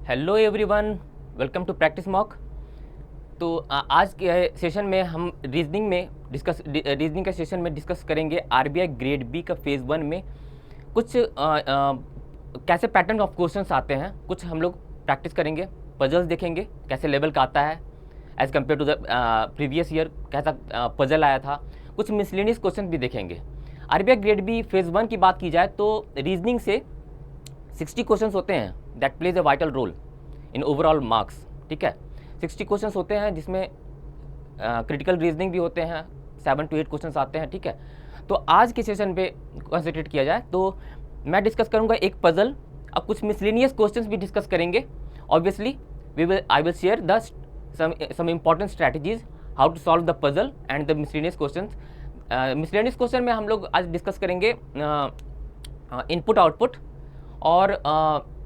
Hello everyone, welcome to Practice Mock. तो आज के सेशन में हम रीजनिंग के सेशन में डिस्कस करेंगे आरबीआई ग्रेड बी का फेज़ 1 में कुछ कैसे पैटर्न ऑफ क्वेश्चंस आते हैं। कुछ हम लोग प्रैक्टिस करेंगे, पजल्स देखेंगे कैसे लेवल का आता है as compare to the previous year, कैसा पजल आया था। कुछ मिसलेनियस क्वेश्चन भी देखेंगे। आरबीआई ग्रेड बी फेज़ 1 की बात की जाए तो रीजनिंग से 60 क्वेश्चंस होते हैं that plays a vital role in overall marks. ठीक है, 60 क्वेश्चंस होते हैं जिसमें क्रिटिकल रीजनिंग भी होते हैं, 7 to 8 क्वेश्चंस आते हैं। ठीक है, तो आज के सेशन पे कॉन्सेंट्रेट किया जाए तो मैं डिस्कस करूंगा एक पजल, अब कुछ मिसलेनियस क्वेश्चंस भी डिस्कस करेंगे। Obviously I will share the some important strategies how to solve the puzzle and the miscellaneous questions. Miscellaneous question में हम लोग आज डिस्कस करेंगे इनपुट आउटपुट और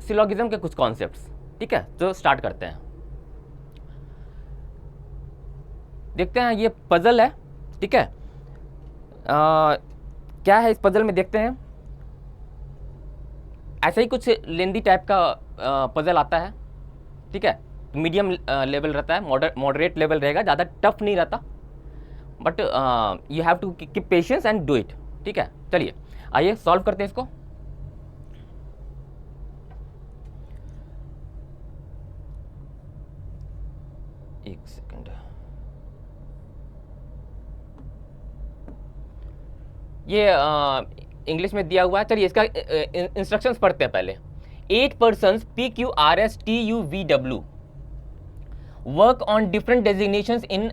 सिलोगिज्म के कुछ कॉन्सेप्ट्स। ठीक है, तो स्टार्ट करते हैं। देखते हैं ये पजल है। ठीक है, क्या है इस पजल में देखते हैं। ऐसा ही कुछ लेंदी टाइप का पजल आता है। ठीक है, मीडियम लेवल रहता है, मॉडरेट लेवल रहेगा, ज़्यादा टफ नहीं रहता, but you have to keep patience and do it. ठीक है, चलिए आइए सॉल्व करते हैं इसको। एक सेकंड, ये इंग्लिश में दिया हुआ है। चलिए इसका इंस्ट्रक्शंस पढ़ते हैं पहले। 8 persons PQRSTUVW work on different designations in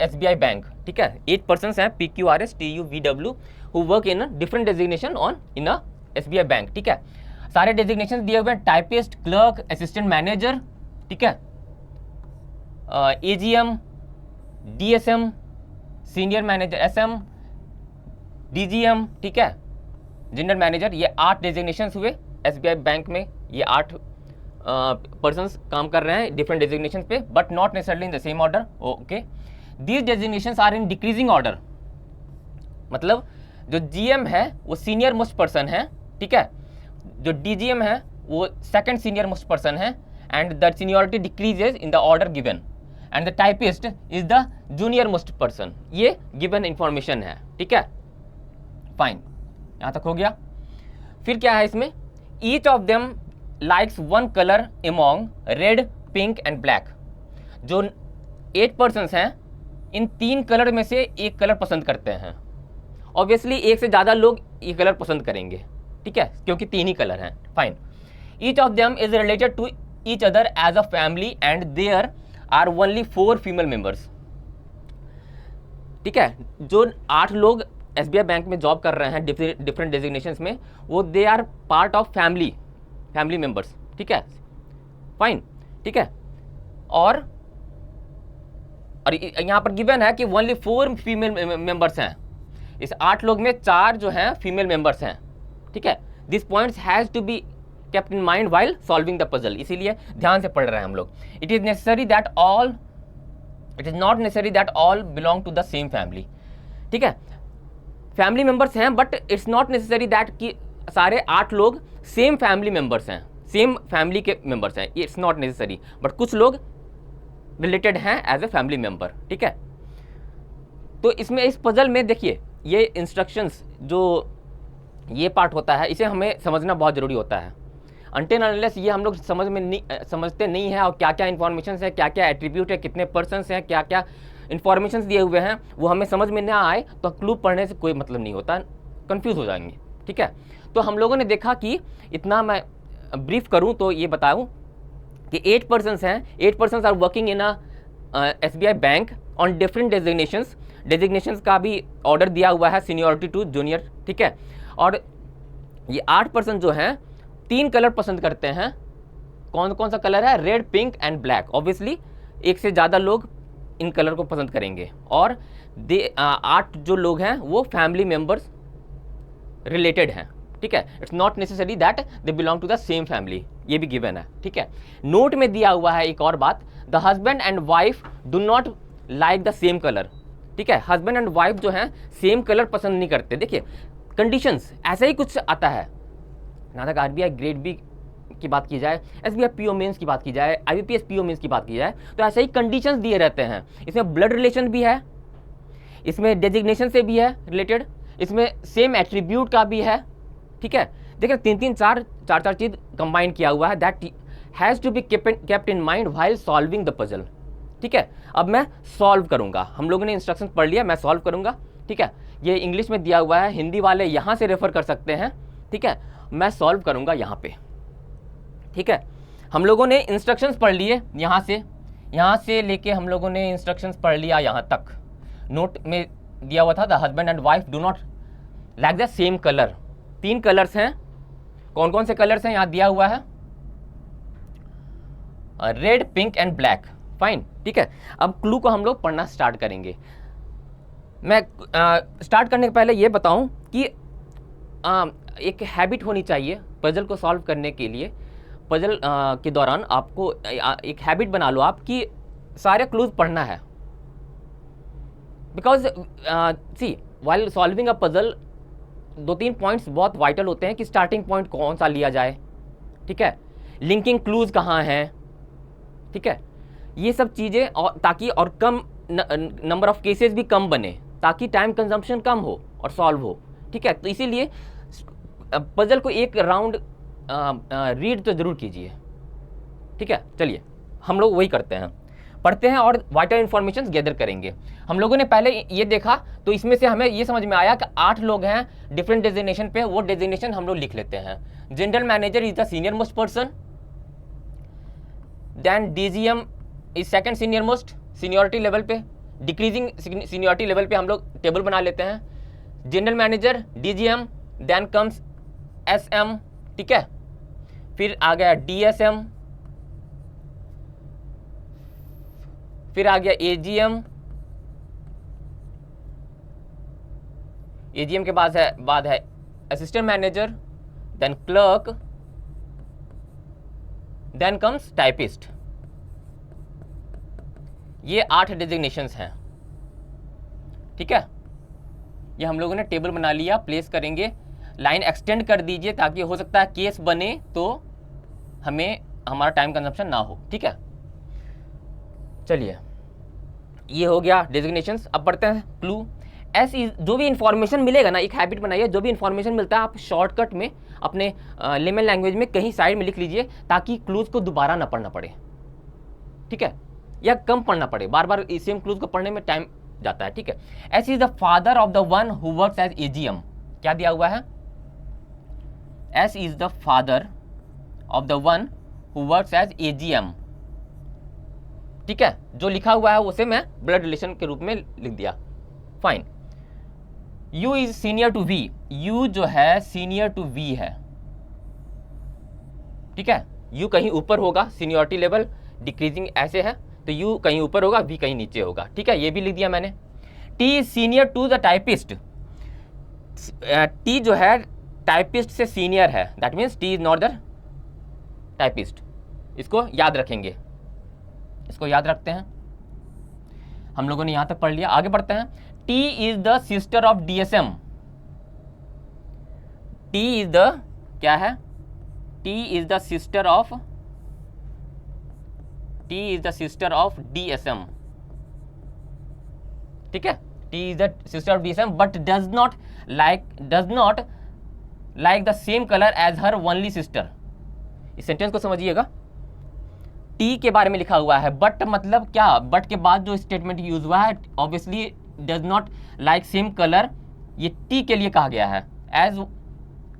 SBI bank. ठीक है, 8 persons हैं PQRSTUVW who work in different designation in SBI bank. ठीक है, सारे डेजिग्नेशन दिए हुए हैं, टाइपिस्ट, क्लर्क, असिस्टेंट मैनेजर। ठीक है, AGM, DSM, senior manager SM, DGM। ठीक है, जनरल मैनेजर। ये 8 डेजिग्नेशंस हुए SBI बैंक में। ये 8 पर्सन्स काम कर रहे हैं डिफरेंट डेजिग्नेशंस पे, but not necessarily in the same order. Okay, these designations are in decreasing order. मतलब जो GM है वो सीनियर मोस्ट पर्सन है। ठीक है, जो DGM है वो सेकंड सीनियर मोस्ट पर्सन है, and the seniority decreases in the order given, and the typist is the junior most person. ये गिवन इंफॉर्मेशन है। ठीक है, फाइन, यहां तक हो गया। फिर क्या है इसमें, each of them likes one colour among red, pink and black. जो 8 पर्सन्स हैं इन 3 कलर में से एक कलर पसंद करते हैं। ऑब्वियसली एक से ज़्यादा लोग ये कलर पसंद करेंगे। ठीक है, क्योंकि 3 ही कलर हैं। Fine, each of them is related to each other as a family and there are only 4 female members. ठीक है, जो 8 लोग SBI बैंक में जॉब कर रहे हैं डिफरेंट डेजिग्नेशंस में, वो they are part of family members. ठीक है, फाइन। ठीक है, और यहाँ पर गिवन है कि ओनली 4 फीमेल मेंबर्स हैं। इस 8 लोग में 4 जो हैं फीमेल मेंबर्स हैं। ठीक है, this points has to be kept in mind while solving the puzzle, इसीलिए ध्यान से पढ़ रहे हैं हम लोग। It is not necessary that all belong to the same family. ठीक है, फैमिली मेंबर्स हैं, but it's not necessary that कि सारे 8 लोग सेम फैमिली मेंबर्स हैं, सेम फैमिली के मेंबर्स हैं। इट्स नॉट नेसेसरी, बट कुछ लोग रिलेटेड हैं एज ए फैमिली मेंबर। ठीक है, तो इसमें इस पजल में देखिए ये इंस्ट्रक्शंस, जो ये पार्ट होता है, इसे हमें समझना बहुत ज़रूरी होता है। अनटिल अनलेस ये हम लोग समझते नहीं हैं, और क्या क्या इन्फॉर्मेशन है, क्या क्या एट्रीब्यूट है, कितने पर्सन्स हैं, क्या क्या इन्फॉर्मेशन दिए हुए हैं, वो हमें समझ में ना आए तो क्लू पढ़ने से कोई मतलब नहीं होता, कंफ्यूज हो जाएंगे। ठीक है, तो हम लोगों ने देखा कि इतना मैं ब्रीफ करूं तो ये बताऊं कि 8 पर्सन्स हैं, 8 persons are working in SBI bank on different designations का भी ऑर्डर दिया हुआ है, सीनियरिटी टू जूनियर। ठीक है, और ये 8 पर्सन जो हैं 3 कलर पसंद करते हैं। कौन कौन सा कलर है, red, pink and black. Obviously एक से ज़्यादा लोग इन कलर को पसंद करेंगे, और 8 जो लोग हैं वो फैमिली मेंबर्स रिलेटेड हैं। ठीक है, it's not necessary that they belong to the same family, ये भी गिवन है। ठीक है, नोट में दिया हुआ है एक और बात, the husband and wife do not like the same colour. ठीक है, हस्बैंड एंड वाइफ जो हैं सेम कलर पसंद नहीं करते। देखिए कंडीशंस ऐसा ही कुछ आता है, जहाँ तक आरबीआई ग्रेड बी की बात की जाए, SBI PO मेंस की बात की जाए, IBPS PO मेंस की बात की जाए, तो ऐसे ही कंडीशंस दिए रहते हैं। इसमें ब्लड रिलेशन भी है, इसमें डेजिग्नेशन से भी है रिलेटेड, इसमें सेम एट्रीब्यूट का भी है। ठीक है, देखिए 3-3 4 चीज कंबाइन किया हुआ है, that has to be kept in mind while solving the puzzle. ठीक है, अब मैं सॉल्व करूंगा, हम लोगों ने इंस्ट्रक्शन पढ़ लिया, मैं सॉल्व करूंगा। ठीक है, ये इंग्लिश में दिया हुआ है, हिंदी वाले यहाँ से रेफर कर सकते हैं। ठीक है, मैं सॉल्व करूंगा यहाँ पे। ठीक है, हम लोगों ने इंस्ट्रक्शंस पढ़ लिए, यहाँ से लेके हम लोगों ने इंस्ट्रक्शंस पढ़ लिया यहाँ तक। नोट में दिया हुआ था the husband and wife do not like the same colour. 3 colours हैं, कौन कौन से कलर्स हैं यहाँ दिया हुआ है, red, pink and black. Fine, ठीक है, अब क्लू को हम लोग पढ़ना स्टार्ट करेंगे। मैं स्टार्ट करने के पहले ये बताऊं कि एक हैबिट होनी चाहिए पजल को सॉल्व करने के लिए। पजल के दौरान आपको एक हैबिट बना लो आप कि सारे क्लूज पढ़ना है, because see while solving a puzzle 2-3 points बहुत वाइटल होते हैं कि स्टार्टिंग पॉइंट कौन सा लिया जाए। ठीक है, लिंकिंग क्लूज कहाँ हैं। ठीक है, ये सब चीज़ें, और ताकि और कम नंबर ऑफ केसेस भी कम बने, ताकि टाइम कंजम्पशन कम हो और सॉल्व हो। ठीक है, तो इसीलिए पजल को एक राउंड रीड तो जरूर कीजिए। ठीक है, चलिए हम लोग वही करते हैं, पढ़ते हैं और वाइटल इन्फॉर्मेशन गैदर करेंगे। हम लोगों ने पहले ये देखा, तो इसमें से हमें ये समझ में आया कि 8 लोग हैं डिफरेंट डेजिग्नेशन पे, वो डेजिग्नेशन हम लोग लिख लेते हैं। General manager is the senior most person, then DGM is second senior most seniority level पे, डिक्रीजिंग सीनियरिटी लेवल पे हम लोग टेबल बना लेते हैं। General manager, DGM, then comes SM। ठीक है, फिर आ गया DSM, फिर आ गया AGM, AGM के बाद है assistant manager, then clerk, then comes typist. ये 8 डेजिग्नेशंस हैं। ठीक है, ये हम लोगों ने टेबल बना लिया, प्लेस करेंगे, लाइन एक्सटेंड कर दीजिए ताकि हो सकता है केस बने तो हमें हमारा टाइम कंजप्शन ना हो। ठीक है, चलिए ये हो गया डेजिग्नेशंस। अब पढ़ते हैं क्लू। जो भी इंफॉर्मेशन मिलेगा ना, एक हैबिट बनाइए, जो भी इंफॉर्मेशन मिलता है आप शॉर्टकट में अपने लेमन लैंग्वेज में कहीं साइड में लिख लीजिए, ताकि क्लूज को दोबारा ना पढ़ना पड़े। ठीक है, या कम पढ़ना पड़े, बार बार सेम क्लूज को पढ़ने में टाइम जाता है। ठीक है, S is the father of the one who works as AGM। क्या दिया हुआ है, S is the father of the one who works as AGM। ठीक है, जो लिखा हुआ है उसे मैं ब्लड रिलेशन के रूप में लिख दिया। Fine, U is senior to V, U जो है सीनियर टू V है। ठीक है, U कहीं ऊपर होगा, सीनियरिटी लेवल डिक्रीजिंग ऐसे है, तो U कहीं ऊपर होगा, V कहीं नीचे होगा। ठीक है, ये भी लिख दिया मैंने। T is senior to the typist, T जो है टाइपिस्ट से सीनियर है, that means T is not the typist. इसको याद रखेंगे, इसको याद रखते हैं। हम लोगों ने यहां तक पढ़ लिया, आगे बढ़ते हैं। T is the sister of DSM। T is the क्या है, T is the sister of DSM। ठीक है, T is the sister of DSM but does not like the same colour as her only sister. इस sentence को समझिएगा, T के बारे में लिखा हुआ है, बट मतलब क्या, बट के बाद जो स्टेटमेंट यूज हुआ है, obviously does not like same colour, ये T के लिए कहा गया है, एज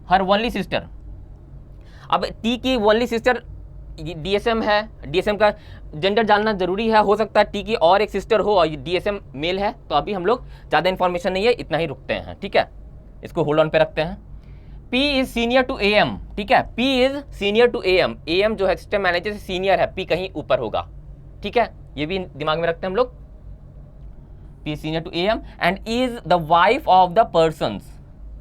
हर ओनली सिस्टर। अब T की ओनली सिस्टर DSM है, DSM का जेंडर जानना जरूरी है, हो सकता है T की और एक सिस्टर हो और DSM मेल है, तो अभी हम लोग ज़्यादा इंफॉर्मेशन नहीं है, इतना ही रुकते हैं। ठीक है, इसको होल्ड ऑन पे रखते हैं। P is senior to AM। ठीक है, P is senior to AM, AM जो है सिस्टम मैनेजर से सीनियर है, P कहीं ऊपर होगा। ठीक है, ये भी दिमाग में रखते हैं हम लोग। P senior to AM and is the wife of the persons.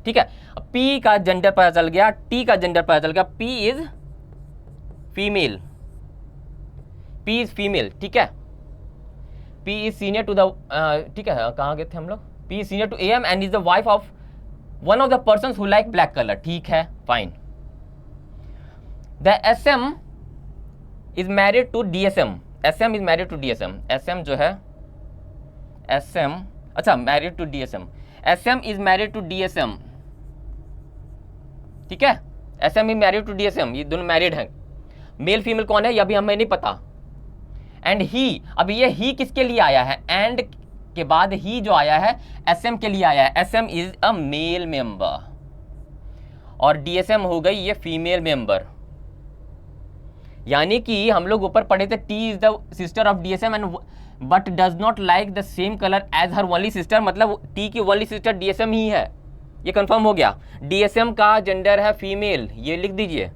ठीक है, P का जेंडर पता चल गया, T का जेंडर पता चल गया, P is female, P is female. ठीक है, P is senior to the, ठीक है कहाँ गए थे हम लोग, P is senior to AM and is the wife of one of the person who like black colour. ठीक है, fine. The SM is married to DSM, SM is married to DSM, SM जो है SM, अच्छा married to DSM, SM is married to DSM, ठीक है, SM is married to DSM, ये दोनों married हैं। मेल फीमेल कौन है ये अभी हमें नहीं पता। एंड ही, अब ये ही किसके लिए आया है, एंड के बाद ही जो आया है SM के लिए आया है। SM is a male member और DSM हो गई ये फीमेल मेंबर। यानी कि हम लोग ऊपर पढ़े थे T is the sister of DSM and but does not like the same colour as her only sister, मतलब T की ओनली सिस्टर DSM ही है, ये कंफर्म हो गया। DSM का जेंडर है फीमेल, ये लिख दीजिए।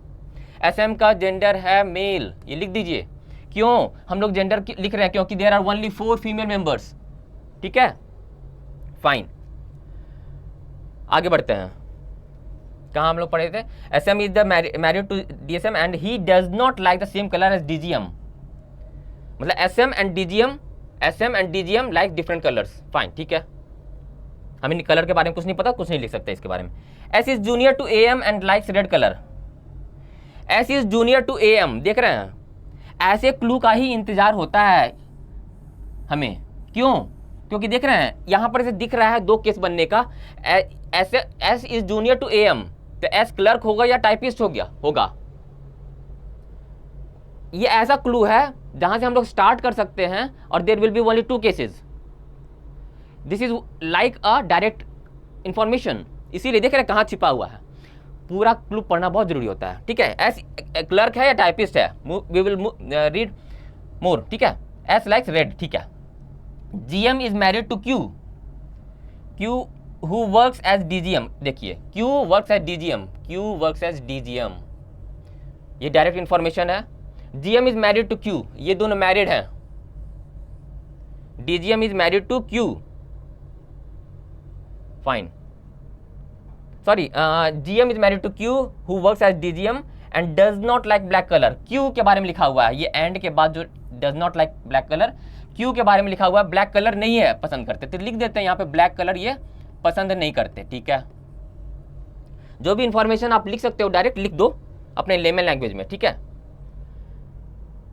SM का जेंडर है मेल, ये लिख दीजिए। क्यों हम लोग जेंडर लिख रहे हैं, क्योंकि there are only 4 female members, ठीक है, फाइन। आगे बढ़ते हैं, कहाँ हम लोग पढ़े थे, SM is the married to DSM and he does not like the same colour as DGM, मतलब SM and DGM like different colours, fine, ठीक है। हमें कलर के बारे में कुछ नहीं पता, कुछ नहीं लिख सकते इसके बारे में। S is junior to AM and likes red colour, S is junior to AM, देख रहे हैं, ऐसे क्लू का ही इंतजार होता है हमें, क्यों, क्योंकि देख रहे हैं यहां पर से दिख रहा है 2 केस बनने का। S is junior to AM, तो S क्लर्क होगा या टाइपिस्ट हो गया होगा। ये ऐसा क्लू है जहां से हम लोग स्टार्ट कर सकते हैं और there will be only 2 cases. This is like a direct information, इसीलिए देख रहे हैं कहां छिपा हुआ है, पूरा क्लू पढ़ना बहुत जरूरी होता है, ठीक है। S क्लर्क है या टाइपिस्ट है, वी विल रीड मोर, ठीक है। S लाइक्स रेड, ठीक है। GM is married to Q who works as DGM, देखिए Q works as DGM, ये डायरेक्ट इंफॉर्मेशन है। GM is married to Q, ये दोनों मैरिड हैं। DGM is married to Q, fine, sorry, GM is married to Q who works as DGM and does not like black color, Q के बारे में लिखा हुआ है, ये एंड के बाद जो does not like black color, Q के बारे में लिखा हुआ है, ब्लैक कलर नहीं है पसंद करते, तो लिख देते हैं यहाँ पे ब्लैक कलर ये पसंद नहीं करते, ठीक है। जो भी इंफॉर्मेशन आप लिख सकते हो डायरेक्ट लिख दो अपने लेमन लैंग्वेज में, ठीक है।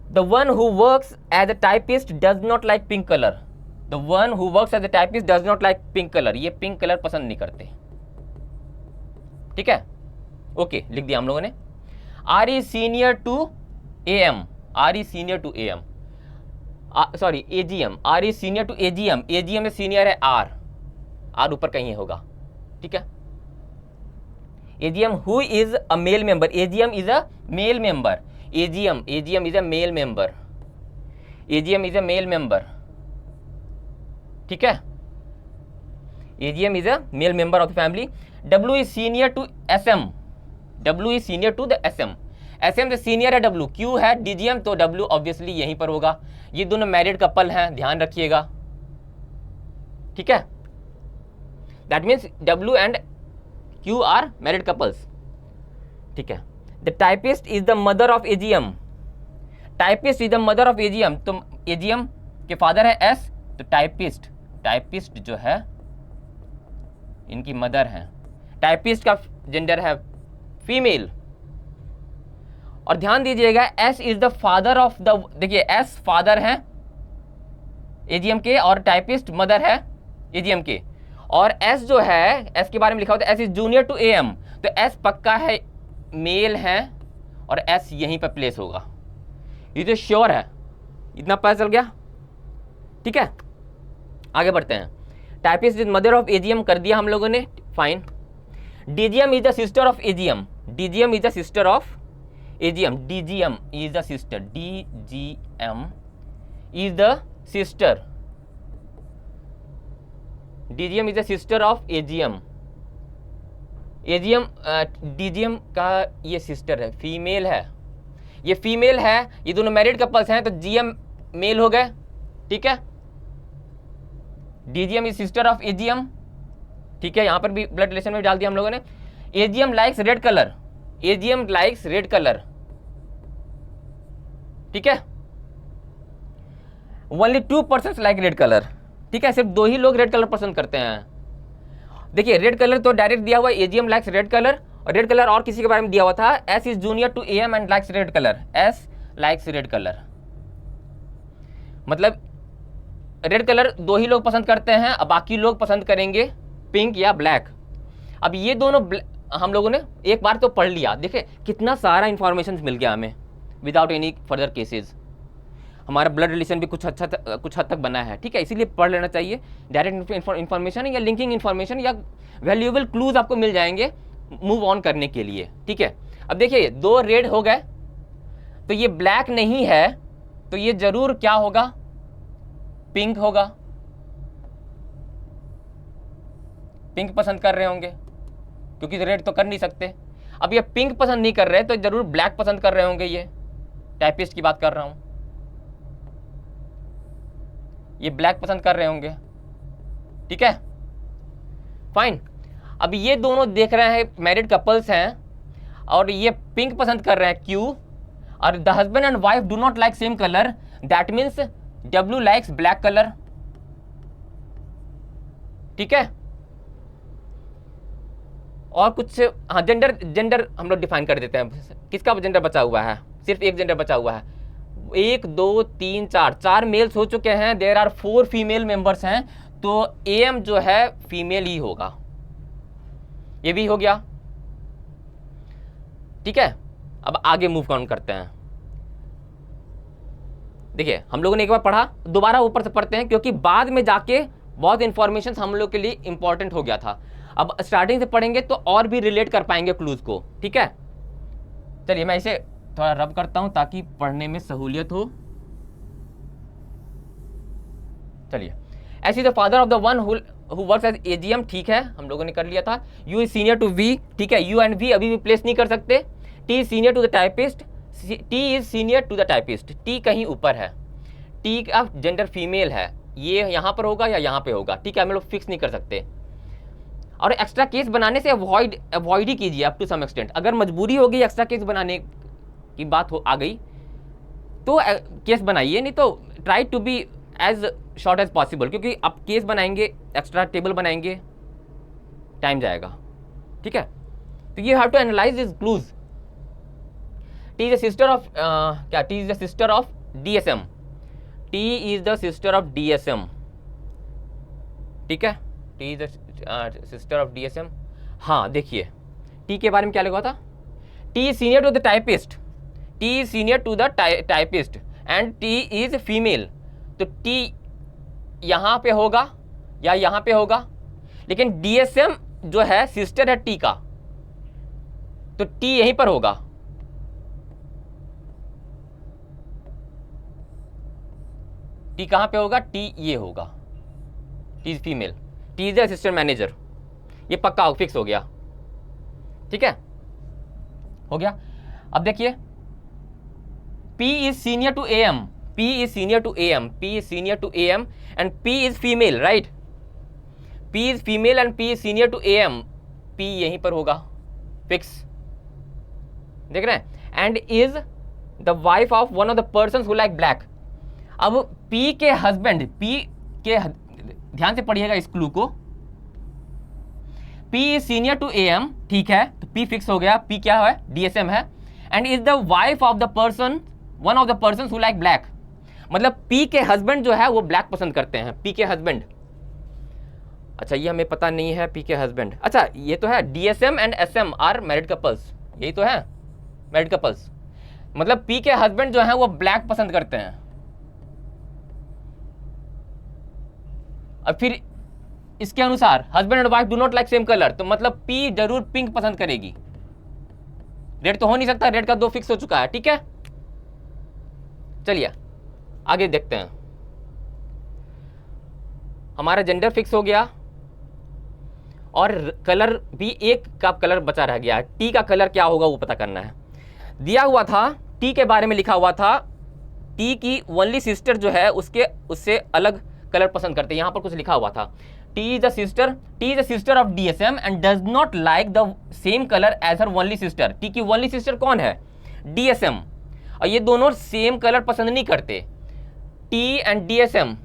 The one who works as a typist does not like pink colour, the one who works as a typist does not like pink colour, ये पिंक कलर पसंद नहीं करते, ठीक है, ओके, लिख दिया हम लोगों ने। R is senior to AM, R is senior to AM, sorry AGM, आर is senior to AGM, AGM में सीनियर है R ऊपर कहीं होगा, ठीक है। AGM who is a male member, AGM is a male member, AGM is a male member, AGM is a male member, ठीक है। AGM is a male member of the family. W is senior to SM, W is senior to the SM, SM से senior है W, Q है DGM, तो W obviously यहीं पर होगा। ये दोनों मैरिड कपल हैं, ध्यान रखिएगा, ठीक है। That means W and Q are married couples, ठीक है। The typist is the mother of AGM, typist is the mother of AGM, तो AGM के फादर है S, तो टाइपिस्ट जो है इनकी मदर है। टाइपिस्ट का जेंडर है फीमेल, और ध्यान दीजिएगा S is the father of the, देखिए S फादर है AGM के और टाइपिस्ट मदर है AGM के, और S जो है S के बारे में लिखा होता है S is junior to AM, तो S पक्का है मेल है और S यहीं पर प्लेस होगा, ये तो श्योर है, इतना पता चल गया, ठीक है। आगे बढ़ते हैं। Typist is mother of AGM कर दिया हम लोगों ने, fine. DGM is the sister of AGM, DGM is the sister of AGM, DGM is the sister, DGM is the sister, DGM is the sister of AGM, AGM DGM का ये sister है, female है, ये female है, ये दोनों married couples हैं, तो GM मेल हो गए, ठीक है। DGM is sister of AGM, ठीक है, यहां पर भी ब्लड रिलेशन में डाल दिया हम लोगों ने। AGM likes red colour, AGM likes red colour, ठीक है। Only 2 persons like red colour, ठीक है, सिर्फ 2 ही लोग रेड कलर पसंद करते हैं। देखिए रेड कलर तो डायरेक्ट दिया हुआ है, AGM लाइक्स रेड कलर, और रेड कलर और किसी के बारे में दिया हुआ था, S is junior to A M and likes red colour, S likes red colour, मतलब रेड कलर 2 ही लोग पसंद करते हैं, अब बाकी लोग पसंद करेंगे पिंक या ब्लैक। अब ये दोनों हम लोगों ने एक बार तो पढ़ लिया, देखिए कितना सारा इंफॉर्मेशन मिल गया हमें विदाउट एनी फर्दर केसेस। हमारा ब्लड रिलेशन भी कुछ हद तक बना है, ठीक है, इसीलिए पढ़ लेना चाहिए। डायरेक्ट इन्फॉर्मेशन या लिंकिंग इन्फॉर्मेशन या वैल्यूएबल क्लूज आपको मिल जाएंगे मूव ऑन करने के लिए, ठीक है। अब देखिए 2 रेड हो गए, तो ये ब्लैक नहीं है, तो ये जरूर क्या होगा, पिंक होगा। पिंक पसंद कर रहे होंगे क्योंकि रेड तो कर नहीं सकते। अब ये पिंक पसंद नहीं कर रहे तो जरूर ब्लैक पसंद कर रहे होंगे, ये टाइपिस्ट की बात कर रहा हूं, ये ब्लैक पसंद कर रहे होंगे, ठीक है, फाइन। अब ये दोनों देख रहे हैं मैरिड कपल्स हैं और ये पिंक पसंद कर रहे हैं क्यू, और the husband and wife do not like same colour, that means W likes black colour, ठीक है। और कुछ हाँ जेंडर हम लोग डिफाइन कर देते हैं, किसका जेंडर बचा हुआ है, सिर्फ एक जेंडर बचा हुआ है, 1 2 3 4 मेल्स हो चुके हैं, देयर आर 4 फीमेल मेंबर्स हैं, तो एम जो है फीमेल ही होगा, ये भी हो गया, ठीक है। अब आगे मूव ऑन करते हैं। देखिए हम लोगों ने एक बार पढ़ा, दोबारा ऊपर से पढ़ते हैं क्योंकि बाद में जाके बहुत इंफॉर्मेशन हम लोग के लिए इंपॉर्टेंट हो गया था। अब स्टार्टिंग से पढ़ेंगे तो और भी रिलेट कर पाएंगे क्लूज को, ठीक है। चलिए मैं इसे थोड़ा रब करता हूं ताकि पढ़ने में सहूलियत हो। चलिए, S is the father of the one who works as AGM, ठीक है, हम लोगों ने कर लिया था। U is senior to V, ठीक है, यू एंड वी अभी भी प्लेस नहीं कर सकते। T is senior to the typist, T is senior to the typist, T कहीं ऊपर है, टी का जेंडर फीमेल है, ये यहाँ पर होगा या यहाँ पे होगा, ठीक है, हम लोग फिक्स नहीं कर सकते। और एक्स्ट्रा केस बनाने से अवॉइड ही कीजिए अप टू सम एक्सटेंट। अगर मजबूरी होगी एक्स्ट्रा केस बनाने की बात आ गई तो केस बनाइए, नहीं तो try to be as short as possible, क्योंकि आप केस बनाएंगे, एक्स्ट्रा टेबल बनाएंगे, टाइम जाएगा, ठीक है। तो you have to analyse this clues. T is the sister of क्या, T is the sister of DSM, T is the sister of DSM, ठीक है, T is the sister of DSM. हाँ देखिए टी के बारे में क्या लिखा था, T is senior to the typist, T is senior to the typist and T is female, तो टी यहाँ पे होगा या यहाँ पे होगा, लेकिन डीएसएम जो है सिस्टर है टी का, तो टी यहीं पर होगा, टी कहाँ पे होगा, टी ये होगा, T is female, T is assistant manager, ये पक्का फिक्स हो गया, ठीक है, हो गया। अब देखिए P is senior to AM, P is senior to AM, P is senior to AM and P is female, right, P is female and P is senior to AM, P यहीं पर होगा, फिक्स, देख रहे हैं, and is the wife of one of the person who like black. अब P के husband, P के, ध्यान से पढ़िएगा इस क्लू को, P is senior to AM, ठीक है, तो P फिक्स हो गया, P क्या है, DSM है, and is the wife of the person, one of the person who like black, मतलब P के हस्बैंड जो है वो ब्लैक पसंद करते हैं, P के हस्बैंड। अच्छा ये हमें पता नहीं है P के हस्बैंड, अच्छा ये तो है DSM and SM are married couples, यही तो है मैरिड कपल्स, मतलब P के हस्बैंड जो है वो ब्लैक पसंद करते हैं। अब फिर इसके अनुसार husband and wife do not like same colour, तो मतलब P जरूर पिंक पसंद करेगी, रेड तो हो नहीं सकता, रेड का 2 फिक्स हो चुका है, ठीक है। चलिए आगे देखते हैं, हमारा जेंडर फिक्स हो गया और कलर भी एक का कलर बचा रह गया है, टी का कलर क्या होगा वो पता करना है। दिया हुआ था टी के बारे में लिखा हुआ था, टी की ओनली सिस्टर जो है उससे अलग कलर पसंद करते हैं, यहां पर कुछ लिखा हुआ था, T is the sister of DSM and does not like the same colour as her only sister. T की ओनली सिस्टर कौन है, डीएसएम, और ये दोनों सेम कलर पसंद नहीं करते, टी एंड डीएसएम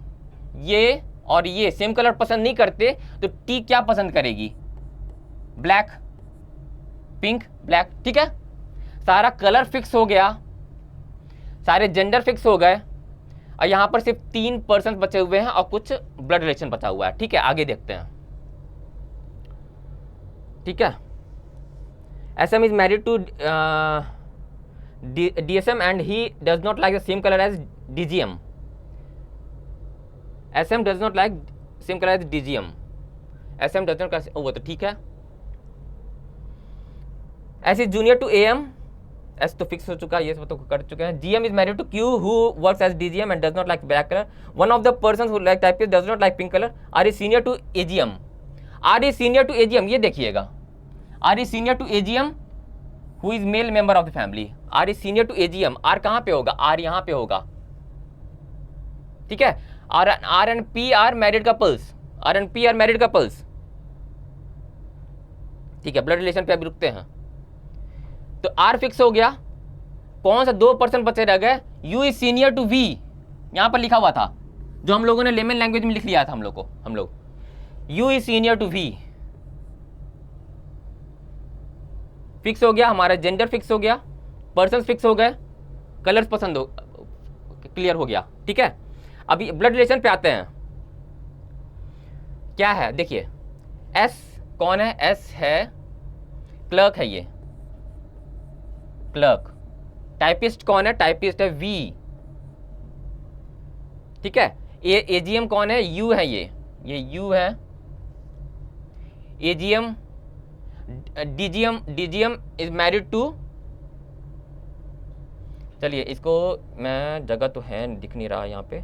ये और ये सेम कलर पसंद नहीं करते, तो टी क्या पसंद करेगी, ब्लैक, पिंक, ब्लैक, ठीक है। सारा कलर फिक्स हो गया, सारे जेंडर फिक्स हो गए, और यहाँ पर सिर्फ 3 पर्सन बचे हुए हैं और कुछ ब्लड रिलेशन बचा हुआ है, ठीक है। आगे देखते हैं, ठीक है। SM is married to DSM and he does not like the same color as DGM. SM does not like same color as DGM. SM does not like, वो तो ठीक है। S is junior to AM. S तो fix हो चुका है, ये सब तो कर चुके हैं। GM is married to Q who works as DGM and does not like black color. One of the persons who like typist does not like pink color. R is senior to AGM. R is senior to AGM, ये देखिएगा। R is senior to AGM who is male member of the family. R is senior to AGM. R कहाँ पे होगा? R यहाँ पे होगा, ठीक है। R and P are married couples. R and P are married couples, ठीक है। ब्लड रिलेशन पे अभी रुकते हैं। तो R फिक्स हो गया। कौन सा 2% बचे रह गए? U is senior to V, यहाँ पर लिखा हुआ था, जो हम लोगों ने लेमन लैंग्वेज में लिख लिया था हम लोग। U is senior to V fix हो गया, हमारा जेंडर फिक्स हो गया, पर्सन फिक्स हो गए, कलर्स पसंद हो, क्लियर हो गया, ठीक है। अभी ब्लड रिलेशन पे आते हैं। क्या है देखिए, एस कौन है? एस है क्लर्क है, ये क्लर्क। टाइपिस्ट कौन है? टाइपिस्ट है वी, ठीक है। एजीएम कौन है? यू है, ये यू है। AGM DGM is married to, चलिए इसको मैं, जगह तो है दिख नहीं रहा यहाँ पे।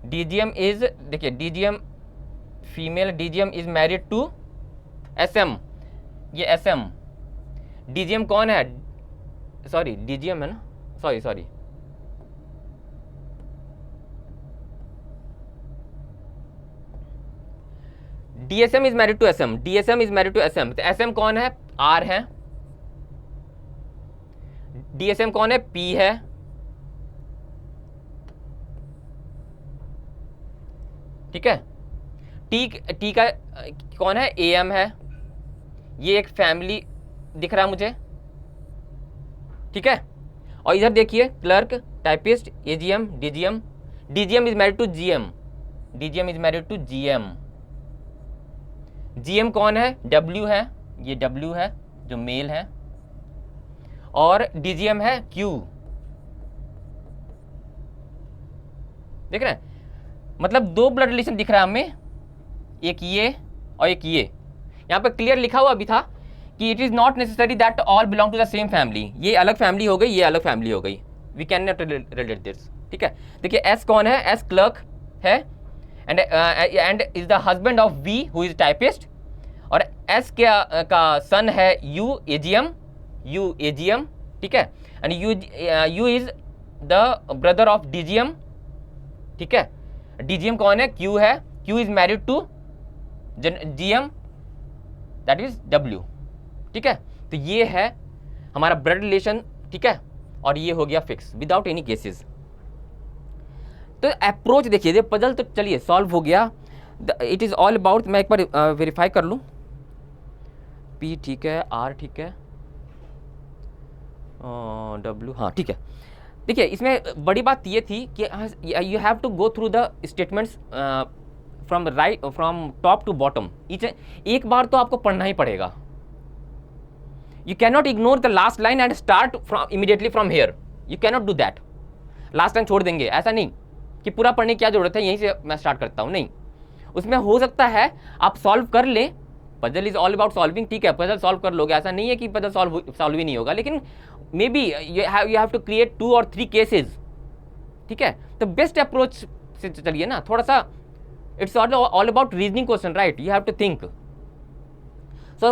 डीजीएम इज, देखिए DGM female, DGM is married to SM, ये एसएम। डीजीएम कौन है? सॉरी डीजीएम है ना, sorry DSM is married to SM, DSM is married to SM। तो SM कौन है? R है। DSM कौन है? P है, ठीक है। T का कौन है? AM है। ये एक फैमिली दिख रहा है मुझे, ठीक है। और इधर देखिए clerk, typist, AGM, DGM। DGM is married to GM, DGM is married to GM। GM कौन है? W है, ये W है जो मेल है, और DGM है Q, देख रहे हैं। मतलब 2 ब्लड रिलेशन दिख रहा है हमें, एक ये और एक ये। यहाँ पे क्लियर लिखा हुआ भी था कि it is not necessary that all belong to the same family. ये अलग फैमिली हो गई, ये अलग फैमिली हो गई, we can not relate this, ठीक है। देखिए S कौन है? S क्लर्क है, and is the husband of V who is typist, और S का सन है U AGM, ठीक है। And U is the brother of DGM, ठीक है। DGM कौन है? Q है, Q is married to GM that is W, ठीक है। तो ये है हमारा ब्लड रिलेशन, ठीक है। और ये हो गया फिक्स विदाउट एनी केसेस। तो अप्रोच देखिए, ये पजल तो चलिए सॉल्व हो गया। इट इज ऑल अबाउट, मैं एक बार वेरीफाई कर लूँ। P ठीक है, R ठीक है, W हाँ ठीक है। देखिए इसमें बड़ी बात ये थी कि you have to go through the statements from top to bottom. एक बार तो आपको पढ़ना ही पड़ेगा। You can not ignore the last line and start immediately from here, you can not do that. Last line छोड़ देंगे, ऐसा नहीं कि पूरा पढ़ने की क्या जरूरत है, यहीं से मैं स्टार्ट करता हूँ, नहीं। उसमें हो सकता है आप सॉल्व कर लें, puzzle is all about solving, ठीक है, पजल सॉल्व कर लोगे, ऐसा नहीं है कि पजल सॉल्व ही नहीं होगा, लेकिन maybe you have to create 2 और 3 केसेस, ठीक है। तो बेस्ट अप्रोच से चलिए ना, थोड़ा सा it's all about reasoning question, right, you have to think. So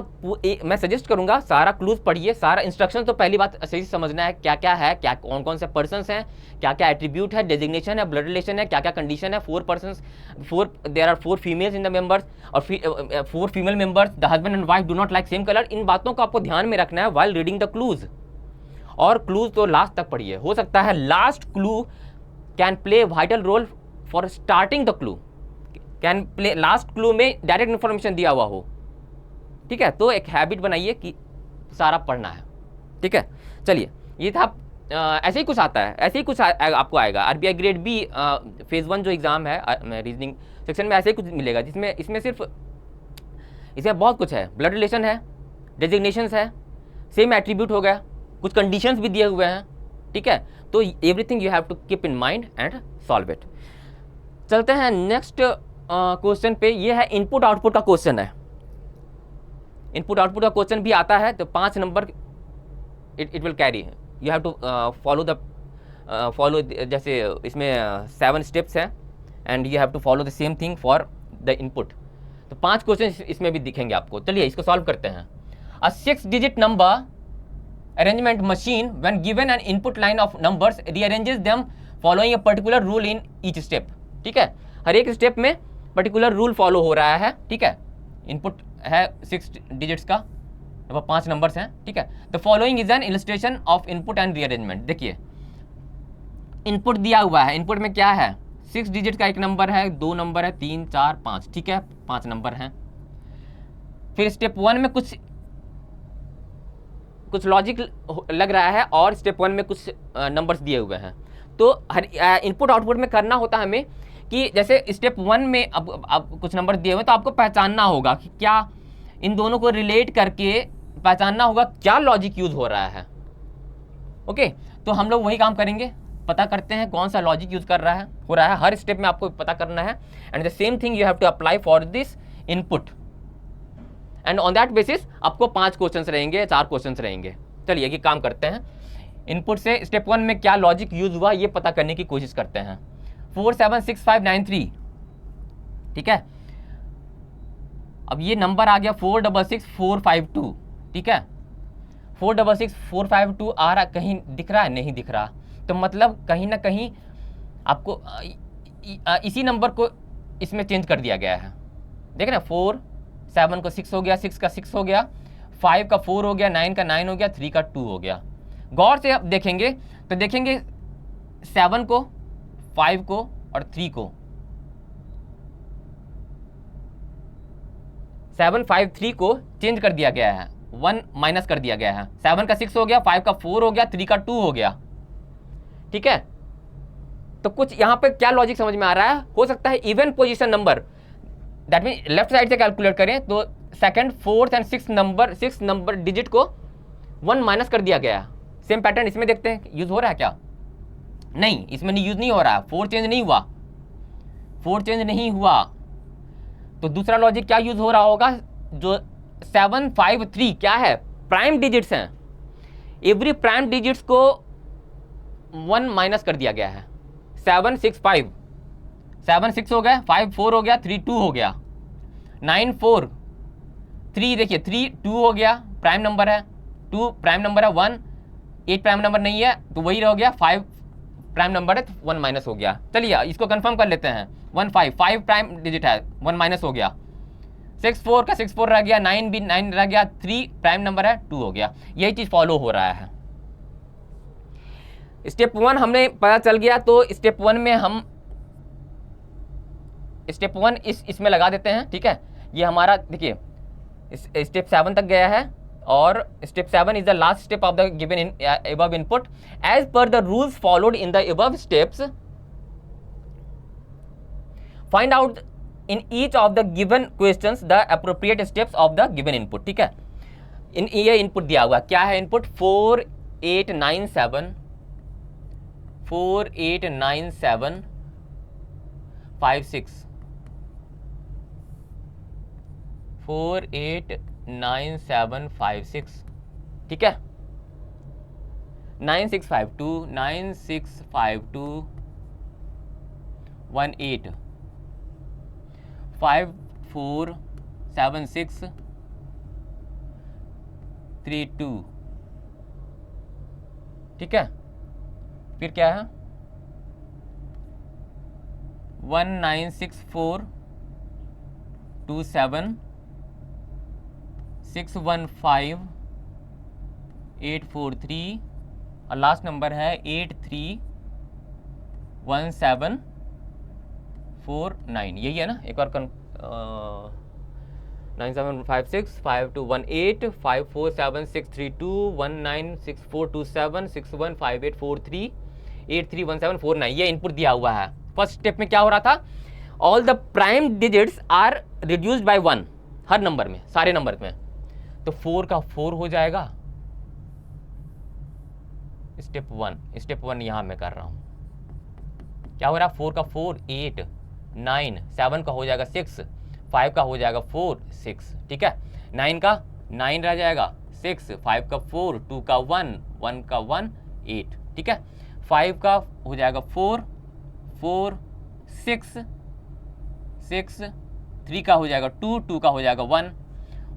मैं सजेस्ट करूंगा सारा क्लूज पढ़िए, सारा इंस्ट्रक्शन तो पहली बात सही समझना है, क्या क्या है, क्या कौन कौन से पर्सन्स हैं, क्या क्या एट्रीब्यूट है, डेजिग्नेशन है, ब्लड रिलेशन है, क्या क्या कंडीशन है, 4 persons, there are 4 females in the members और 4 female members, the husband and wife do not like same colour. इन बातों को आपको ध्यान में रखना है व्हाइल रीडिंग द क्लूज। और क्लूज तो लास्ट तक पढ़िए, हो सकता है last clue can play vital role for starting the clue, can play last clue में डायरेक्ट इन्फॉर्मेशन दिया हुआ हो, ठीक है। तो एक हैबिट बनाइए कि सारा पढ़ना है, ठीक है। चलिए, ये था ऐसे ही कुछ आता है, ऐसे ही कुछ आपको आएगा। आरबीआई ग्रेड बी फेज़ 1 जो एग्ज़ाम है रीजनिंग सेक्शन में ऐसे ही कुछ मिलेगा, जिसमें इसमें सिर्फ इसमें बहुत कुछ है। ब्लड रिलेशन है, डेजिग्नेशंस है, सेम एट्रीब्यूट हो गया, कुछ कंडीशंस भी दिए हुए हैं, ठीक है। तो everything you have to keep in mind and solve it. चलते हैं नेक्स्ट क्वेश्चन पे। ये है इनपुट आउटपुट का क्वेश्चन है। इनपुट आउटपुट का क्वेश्चन भी आता है, तो 5 number it will carry. You have to follow जैसे इसमें 7 स्टेप्स हैं and you have to follow the same thing for the input. तो 5 क्वेश्चन इसमें भी दिखेंगे आपको। चलिए इसको सॉल्व करते हैं। अ 6 digit number arrangement machine when given an input line of numbers rearranges them following a particular rule in each step, ठीक है। हर एक स्टेप में पर्टिकुलर रूल फॉलो हो रहा है, ठीक है। इनपुट है 6 डिजिट्स का, 5 नंबर्स हैं, ठीक है। The following is an illustration of input and rearrangement. देखिए इनपुट दिया हुआ है, इनपुट में क्या है, 6 डिजिट का एक नंबर है, 2 नंबर है, 3 4 5, ठीक है, 5 नंबर हैं। फिर स्टेप 1 में कुछ लॉजिक लग रहा है और स्टेप 1 में कुछ नंबर्स दिए हुए हैं। तो हर इनपुट आउटपुट में करना होता है हमें कि जैसे स्टेप 1 में अब कुछ नंबर दिए हुए हैं, तो आपको पहचानना होगा कि क्या इन दोनों को रिलेट करके पहचानना होगा क्या लॉजिक यूज हो रहा है। ओके, तो हम लोग वही काम करेंगे, पता करते हैं कौन सा लॉजिक यूज कर रहा है हो रहा है। हर स्टेप में आपको पता करना है and the same thing you have to apply for this input and on that basis आपको 5 क्वेश्चंस रहेंगे, 4 क्वेश्चंस रहेंगे। चलिए ये काम करते हैं। इनपुट से स्टेप 1 में क्या लॉजिक यूज हुआ ये पता करने की कोशिश करते हैं। 476593, ठीक है। अब ये नंबर आ गया 466452, ठीक है। 466452 आ रहा, कहीं दिख रहा है, नहीं दिख रहा, तो मतलब कहीं ना कहीं आपको इसी नंबर को इसमें चेंज कर दिया गया है। देख रहे हैं, 4 7 को 6 हो गया, 6 का 6 हो गया, 5 का 4 हो गया, 9 का 9 हो गया, 3 का 2 हो गया। गौर से आप देखेंगे तो देखेंगे 7 को, 5 को और 3 को, 7 5 3 को चेंज कर दिया गया है, 1 माइनस कर दिया गया है। 7 का 6 हो गया, 5 का 4 हो गया, 3 का 2 हो गया, ठीक है। तो कुछ यहाँ पे क्या लॉजिक समझ में आ रहा है, हो सकता है even position number, that mean left side से कैलकुलेट करें तो second, fourth and 6 number digit को 1 माइनस कर दिया गया। सेम पैटर्न इसमें देखते हैं, यूज हो रहा है क्या, नहीं, इसमें यूज नहीं हो रहा है, 4 चेंज नहीं हुआ, 4 चेंज नहीं हुआ। तो दूसरा लॉजिक क्या यूज हो रहा होगा, जो 7 5 3 क्या है, प्राइम डिजिट्स हैं, एवरी प्राइम डिजिट्स को 1 माइनस कर दिया गया है। 7 6 5, 7 6 हो गया, 5 4 हो गया, 3 2 हो गया, 9 4 3, देखिए 3 2 हो गया, प्राइम नंबर है, 2 प्राइम नंबर है, 1 8 प्राइम नंबर नहीं है तो वही रह गया, 5 प्राइम नंबर है तो 1 माइनस हो गया। चलिए इसको कंफर्म कर लेते हैं। 1 5 5 प्राइम डिजिट है, 1 माइनस हो गया, 6 4 का 6 4 रह गया, 9 भी 9 रह गया, 3 प्राइम नंबर है, 2 हो गया। यही चीज फॉलो हो रहा है। स्टेप 1 हमने पता चल गया, तो स्टेप 1 में हम स्टेप 1 इसमें लगा देते हैं, ठीक है। ये हमारा देखिए स्टेप 7 तक गया है और step 7 is the last step of the given above input as per the rules followed in the above steps. Find out in each of the given questions the appropriate steps of the given input, ठीक है। ये input दिया हुआ क्या है, input 4 8 9 7 4 8 9 7 5 6 4 8 9 7 5 6, ठीक है। 9 6 5 2 9 6 5 2 1 8 5 4 7 6 3 2, ठीक है। फिर क्या है, 1 9 6 4 2 7 6 1 5 8 4 3 और लास्ट नंबर है 8 3 1 7 4 9, यही है ना। एक और 97565218 547632196427615843 831749 ये इनपुट दिया हुआ है। फर्स्ट स्टेप में क्या हो रहा था, all the prime digits are reduced by 1 हर नंबर में, सारे नंबर में, तो 4 का 4 हो जाएगा। स्टेप 1 यहां मैं कर रहा हूं, क्या हो रहा है, 4 का 4 8 9, 7 का हो जाएगा 6, 5 का हो जाएगा 4 6, ठीक है, 9 का 9 रह जाएगा 6, 5 का 4, 2 का 1, 1 का 1 8, ठीक है, 5 का हो जाएगा 4 4 6 6, 3 का हो जाएगा 2, 2 का हो जाएगा 1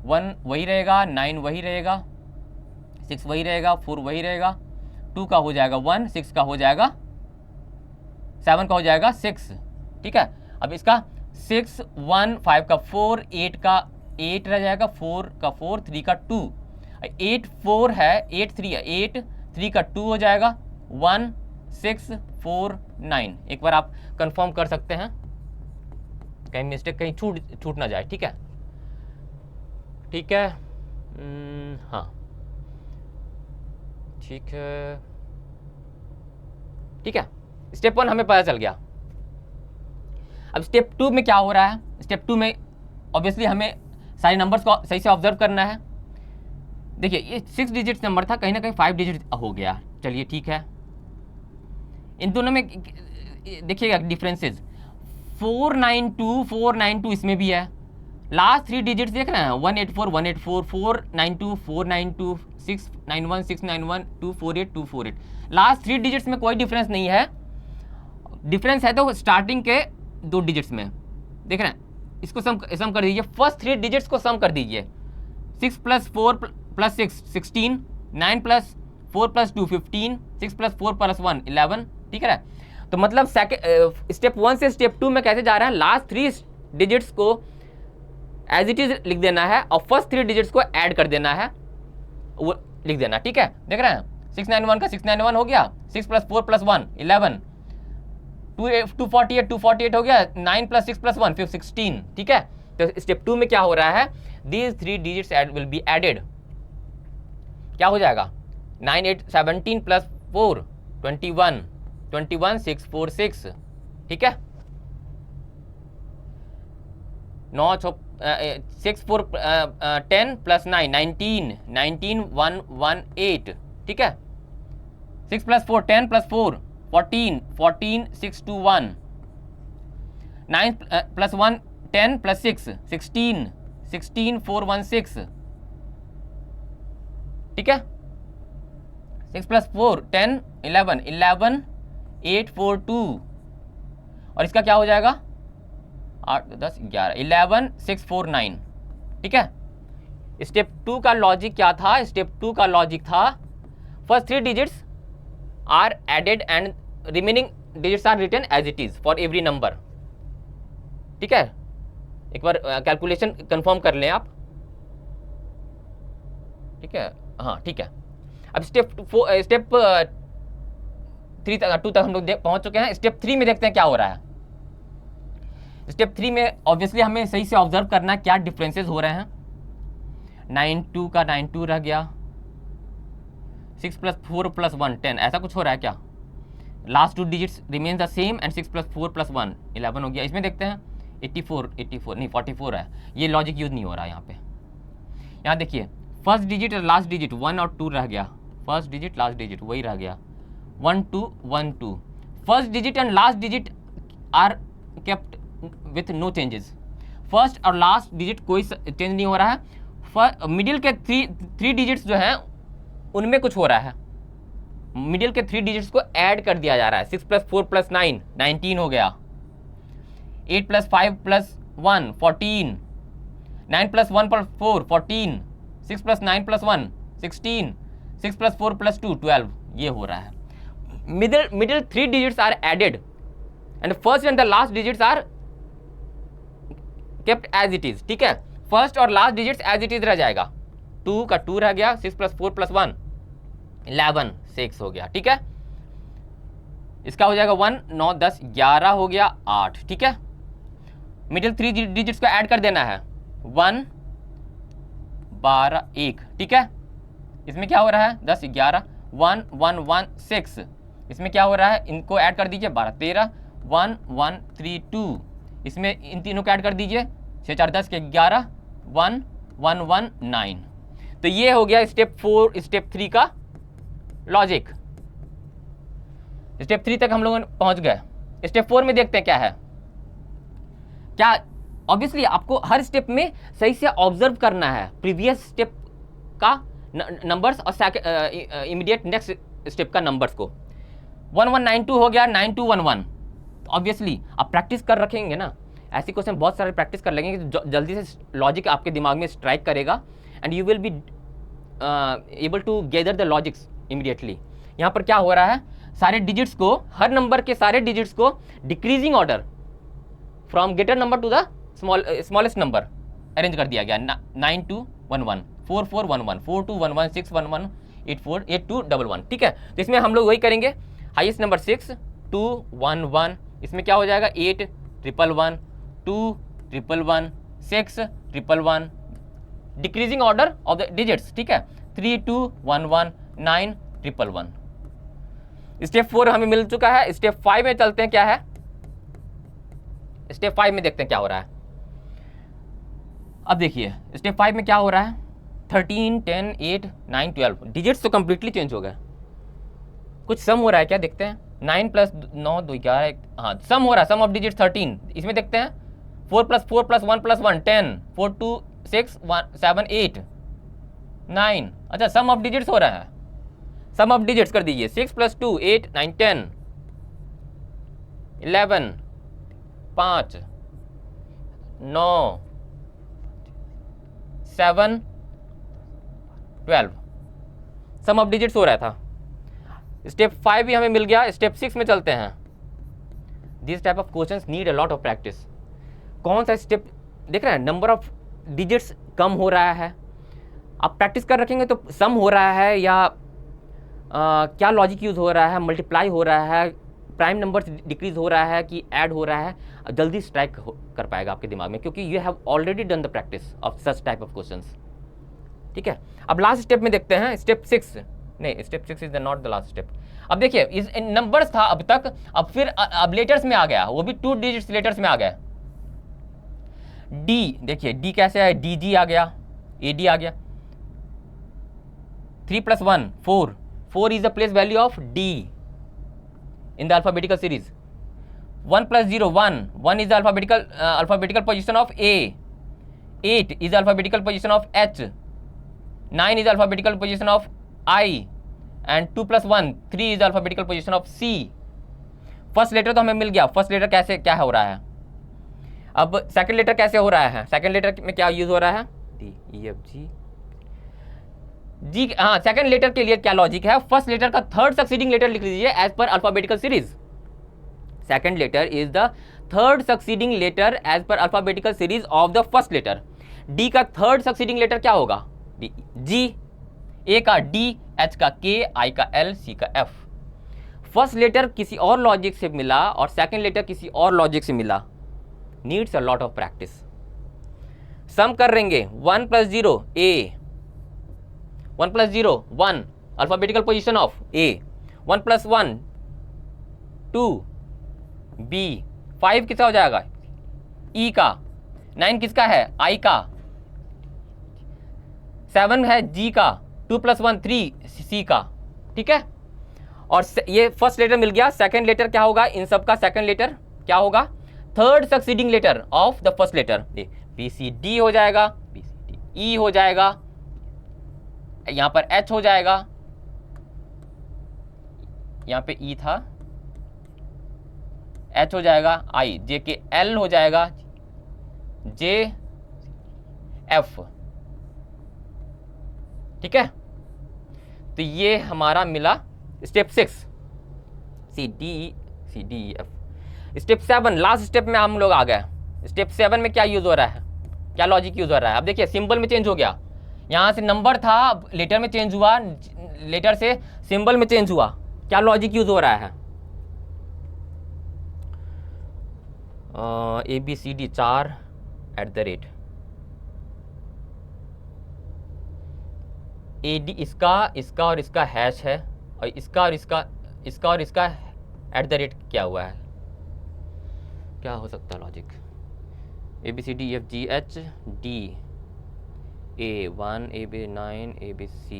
1 वही रहेगा, 9 वही रहेगा, 6 वही रहेगा, 4 वही रहेगा, 2 का हो जाएगा 1, 6 का हो जाएगा 7 का हो जाएगा 6, ठीक है। अब इसका 6 1 5 का 4 8 का 8 रह जाएगा, 4 का 4 3 का 2, 8 4 है 8 3 है 8 3 का 2 हो जाएगा 1 6 4 9। एक बार आप कंफर्म कर सकते हैं, कहीं मिस्टेक कहीं छूट ना जाए, ठीक है, ठीक है, हाँ ठीक है, ठीक है। स्टेप 1 हमें पता चल गया। अब स्टेप 2 में क्या हो रहा है, स्टेप 2 में ऑब्वियसली हमें सारे नंबर्स को सही से ऑब्जर्व करना है। देखिए ये 6 डिजिट नंबर था, कहीं ना कहीं 5 डिजिट हो गया, चलिए ठीक है। इन दोनों में देखिएगा डिफरेंसेस, 492 इसमें भी है, लास्ट 3 डिजिट्स देख रहे हैं 184 184 492 492 691 691 248 248, लास्ट 3 डिजिट्स में कोई डिफरेंस नहीं है। डिफरेंस है तो स्टार्टिंग के 2 डिजिट्स में, देख रहे हैं, इसको सम कर दीजिए, फर्स्ट 3 डिजिट्स को सम कर दीजिए, 6 + 4 + 6 16, 9 + 4 + 2 15, 6 + 4 + 1 11, ठीक है। तो मतलब स्टेप 1 से स्टेप 2 में कैसे जा रहा है, लास्ट 3 डिजिट्स को एज इट इज लिख देना है और फर्स्ट 3 डिजिट्स को ऐड कर देना है, वो लिख देना, ठीक है। देख रहे हैं 691 का 691 हो गया, 6 + 4 + 1 11, 248 हो गया, 9 + 6 + 1 फिर 16, ठीक है। तो स्टेप 2 में क्या हो रहा है, these 3 digits will be added, क्या हो जाएगा 9 8 17 + 4 21 21 6 4 6, ठीक है, 9 6 4 10 + 9 19 19 1 1 8, ठीक है, 6 + 4 10 + 4 14 14 6 2 1, 9 + 1 10 + 6 16 16 4 1 6, ठीक है, 6 + 4 10 11 11 8 4 2, और इसका क्या हो जाएगा 8 10 11 11 6 4 9, ठीक है। स्टेप 2 का लॉजिक क्या था, स्टेप 2 का लॉजिक था first 3 digits are added and remaining digits are written as it is for every number, ठीक है। एक बार कैलकुलेशन कंफर्म कर लें आप, ठीक है, हाँ ठीक है। अब स्टेप 3 2 तक हम लोग पहुंच चुके हैं। स्टेप 3 में देखते हैं क्या हो रहा है। स्टेप 3 में ऑब्वियसली हमें सही से ऑब्जर्व करना है क्या डिफरेंसेस हो रहे हैं। 92 का 92 रह गया, 6 + 4 + 1 10, ऐसा कुछ हो रहा है क्या, last 2 digits remain the same and 6 + 4 + 1 11 हो गया। इसमें देखते हैं 84 नहीं 44 है, ये लॉजिक यूज नहीं हो रहा है यहाँ पे। यहाँ देखिए फर्स्ट डिजिट और लास्ट डिजिट 1 और 2 रह गया, फर्स्ट डिजिट लास्ट डिजिट वही रह गया 1 2 1 2, first digit and last digit are kept with no changes, first और लास्ट डिजिट कोई चेंज नहीं हो रहा है। मिडिल के 3 डिजिट्स जो हैं उनमें कुछ हो रहा है, मिडिल के 3 डिजिट्स को ऐड कर दिया जा रहा है। 6 + 4 + 9 19 हो गया, 8 + 5 + 1 14, 9 + 1 + 4 14, 6 + 9 + 1 16, 6 + 4 + 2 12, ये हो रहा है। Middle 3 digits are added and first and the last digits are kept as it is, ठीक है। फर्स्ट और last digits as it is रह जाएगा, 2 का 2 रह गया, 6 + 4 + 1 11 6 हो गया, ठीक है। इसका हो जाएगा 1 9 10 11 हो गया 8, ठीक है। मिडिल 3 डिजिट्स को ऐड कर देना है, 1 12 1, ठीक है। इसमें क्या हो रहा है 10 11 1 1 1 6, इसमें क्या हो रहा है, इनको ऐड कर दीजिए 12 13 1 1 3 2, इसमें इन तीनों को ऐड कर दीजिए 6 4 10 के 11 1 1 1 9। तो ये हो गया स्टेप 4 स्टेप 3 का लॉजिक। स्टेप 3 तक हम लोग पहुंच गए। स्टेप 4 में देखते हैं क्या है। क्या ऑब्वियसली आपको हर स्टेप में सही से ऑब्जर्व करना है प्रीवियस स्टेप का नंबर्स और इमीडिएट नेक्स्ट स्टेप का नंबर्स को। 1192 हो गया 9211। ऑब्वियसली आप प्रैक्टिस कर रखेंगे ना, ऐसी क्वेश्चन बहुत सारे प्रैक्टिस कर लेंगे कि जल्दी से लॉजिक आपके दिमाग में स्ट्राइक करेगा and you will be able to gather the logics immediately. यहाँ पर क्या हो रहा है, सारे डिजिट्स को, हर नंबर के सारे डिजिट्स को decreasing order from greater number two the smallest number arrange कर दिया गया। 9211 4411 4211 611 84 8211, ठीक है। तो इसमें हम लोग वही करेंगे, हाईएस्ट नंबर 6 2 1 1, इसमें क्या हो जाएगा 8 111 2 111 6 111, decreasing order of the digits, ठीक है। 3 2 1 1 9 111। स्टेप 4 हमें मिल चुका है। स्टेप 5 में चलते हैं, क्या है स्टेप 5 में, देखते हैं क्या हो रहा है। अब देखिए स्टेप 5 में क्या हो रहा है, 13 10 8 9 12, डिजिट्स तो कंप्लीटली चेंज हो गए। कुछ सम हो रहा है क्या, देखते हैं। 9 + 9 2 11, हाँ सम हो रहा है, सम ऑफ डिजिट 13। इसमें देखते हैं 4 + 4 + 1 + 1 10 4 2 6 1 7 8 9। अच्छा सम ऑफ डिजिट्स हो रहा है, सम ऑफ डिजिट्स कर दीजिए। 6 + 2 8 9 10 11 5 9 7 12, सम ऑफ डिजिट्स हो रहा था। स्टेप 5 भी हमें मिल गया। स्टेप 6 में चलते हैं। This type of questions need a lot of practice. कौन सा स्टेप देख रहे हैं, नंबर ऑफ डिजिट्स कम हो रहा है, आप प्रैक्टिस कर रखेंगे तो सम हो रहा है या क्या लॉजिक यूज हो रहा है, मल्टीप्लाई हो रहा है, प्राइम नंबर डिक्रीज हो रहा है कि ऐड हो रहा है, जल्दी स्ट्राइक कर पाएगा आपके दिमाग में, क्योंकि you have already done the practice of such type of questions, ठीक है। अब लास्ट स्टेप में देखते हैं, स्टेप 6 नहीं, step 6 is not the last step. अब देखिए इस नंबर्स था अब तक, अब फिर अब लेटर्स में आ गया, वो भी 2 डिजिट्स लेटर्स में आ गया। डी, देखिए डी कैसे है, डी जी आ गया, ए डी आ गया। 3 + 1 4, 4 is the place value of D in the alphabetical series. 1 + 0 1, 1 is the alphabetical position of A. 8 is the alphabetical position of H. 9 is the alphabetical position of I. And 2 + 1 3 is the alphabetical position of C. First letter तो हमें मिल गया। First letter कैसे क्या हो रहा है, अब second letter कैसे हो रहा है, सेकंड लेटर में क्या यूज हो रहा है, डी ई एफ जी जी। हाँ, सेकंड लेटर के लिए क्या लॉजिक है, फर्स्ट लेटर का थर्ड सक्सीडिंग लेटर लिख लीजिए as per alphabetical series. Second letter is the third succeeding letter as per alphabetical series of the first letter. D का third succeeding letter क्या होगा, जी। ए का डी, एच का के, आई का एल, सी का एफ। फर्स्ट लेटर किसी और लॉजिक से मिला और सेकंड लेटर किसी और लॉजिक से मिला, needs a lot of practice. Sum कर रहेंगे 1 + 0 A, 1 + 0 1 alphabetical position of A, 1 + 1 2 B, 5 किसका हो जाएगा, ई का, 9 किसका है, आई का, 7 है जी का, 2 + 1 3 सी का, ठीक है। और ये फर्स्ट लेटर मिल गया। सेकंड लेटर क्या होगा, इन सब का सेकंड लेटर क्या होगा, third succeeding letter of the first letter. B C D हो जाएगा, बी सी डी ई हो जाएगा, यहां पर एच हो जाएगा, यहां पे ई था, एच हो जाएगा, आई, जे के एल हो जाएगा, जे एफ, ठीक है। तो ये हमारा मिला step 6, C D F. Step 7 last step में हम लोग आ गए। स्टेप 7 में क्या यूज हो रहा है, क्या लॉजिक यूज हो रहा है, अब देखिए सिंबल में चेंज हो गया, यहां से नंबर था लेटर में चेंज हुआ, लेटर से सिंबल में चेंज हुआ, क्या लॉजिक यूज हो रहा है, ABCD 4 @ AD इसका और इसका हैश है, और इसका और इसका एट द रेट क्या हुआ है, क्या हो सकता है logic? ABCDEFGH D A1 AB9 ABC,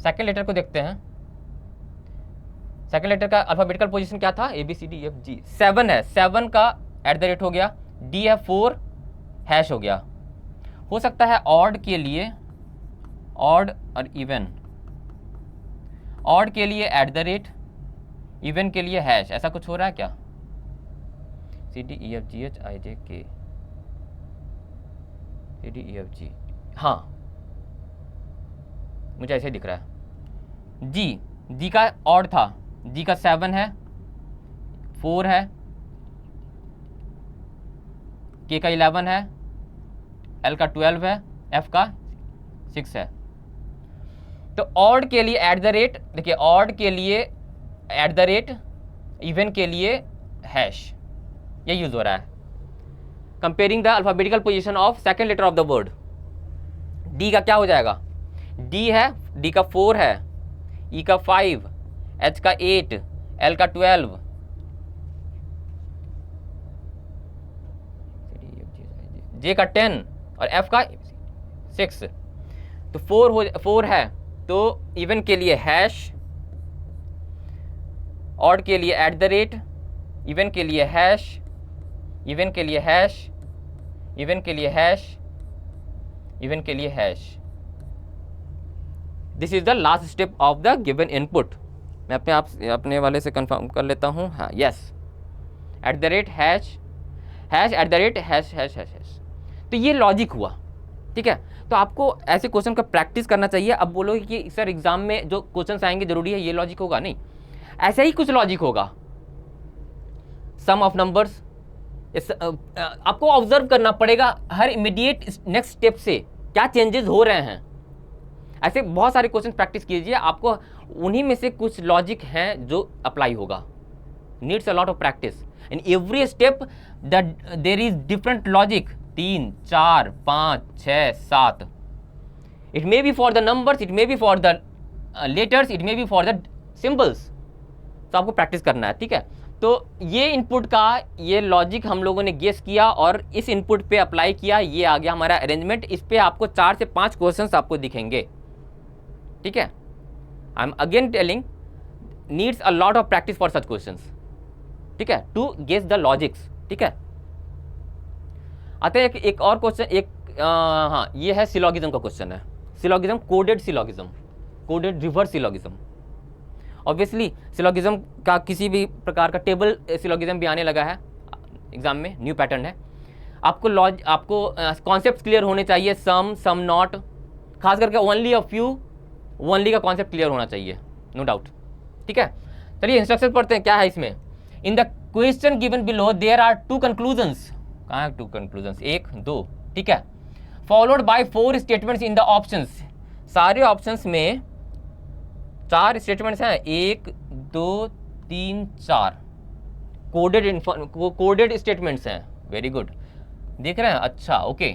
second letter को देखते हैं। सेकेंड लेटर का अल्फाबेटिकल पोजीशन क्या था? ABCDEFG। 7 है, 7 का एट द रेट हो गया, D है 4 हैश हो गया। हो सकता है ऑड के लिए, ऑड और इवन, ऑड के लिए एट द रेट, इवन के लिए हैश, ऐसा कुछ हो रहा है क्या? CDEFGHIJK CDEFG, हाँ मुझे ऐसे दिख रहा है। जी का ऑड था, जी का 7 है, 4 है, के का 11 है, एल का 12 है, एफ का 6 है। तो ऑड के लिए एट द रेट, देखिए ऑड के लिए एट द रेट, इवन के लिए हैश, ये यूज हो रहा है। Comparing the alphabetical position of second letter of the word. D का क्या हो जाएगा? डी है, डी का 4 है, ई का 5, एच का 8, एल का 12, जे का 10 और एफ का 6। तो 4 है, तो इवन के लिए हैश, ऑड के लिए एट द रेट, इवन के लिए हैश, इवन के लिए हैश, इवन के लिए हैश, इवन के लिए hash. This is the last step of the given input. मैं अपने वाले से कंफर्म कर लेता हूँ। हाँ, yes, eight the rate hash, hash eight the rate hash hash hash hash. तो ये लॉजिक हुआ, ठीक है। तो आपको ऐसे क्वेश्चन का प्रैक्टिस करना चाहिए। अब बोलोगे कि सर एग्जाम में जो क्वेश्चन आएंगे जरूरी है ये लॉजिक होगा, नहीं, ऐसा ही कुछ लॉजिक होगा। सम ऑफ नंबर्स, आपको ऑब्जर्व करना पड़ेगा हर इमीडिएट नेक्स्ट स्टेप से क्या चेंजेस हो रहे हैं। ऐसे बहुत सारे क्वेश्चन प्रैक्टिस कीजिए, आपको उन्हीं में से कुछ लॉजिक हैं जो अप्लाई होगा। Needs a lot of practice in every step, there is different logic, 3, 4, 5, 6, 7। It may be for the numbers, it may be for the letters, it may be for the symbols. तो आपको practice करना है, ठीक है। तो ये input का ये लॉजिक हम लोगों ने गेस किया और इस इनपुट पे अप्लाई किया, ये आ गया हमारा अरेंजमेंट। इस पे आपको 4 से 5 क्वेश्चंस आपको दिखेंगे, ठीक है। I am again telling, needs a lot of practice for such questions, ठीक है, टू गेस द लॉजिक्स, ठीक है। आते हैं एक और क्वेश्चन, हाँ, ये है सिलोगिज्म का क्वेश्चन है। Syllogism, coded syllogism, coded reverse syllogism. Obviously syllogism का किसी भी प्रकार का टेबल सिलोगिज्म भी आने लगा है एग्जाम में, न्यू पैटर्न है। आपको कॉन्सेप्ट क्लियर होने चाहिए, सम नॉट, खास करके ओनली अ फ्यू, ओनली का कॉन्सेप्ट क्लियर होना चाहिए, नो डाउट, ठीक है। चलिए इंस्ट्रक्शन पढ़ते हैं, क्या है इसमें। In the question given below there are 2 conclusions. कहाँ है 2 कंक्लूजन्स? 1, 2, ठीक है। Followed by 4 statements in the options. सारे ऑप्शंस में 4 स्टेटमेंट्स हैं, 1, 2, 3, 4 कोडेड स्टेटमेंट्स हैं। वेरी गुड, देख रहे हैं, अच्छा, okay.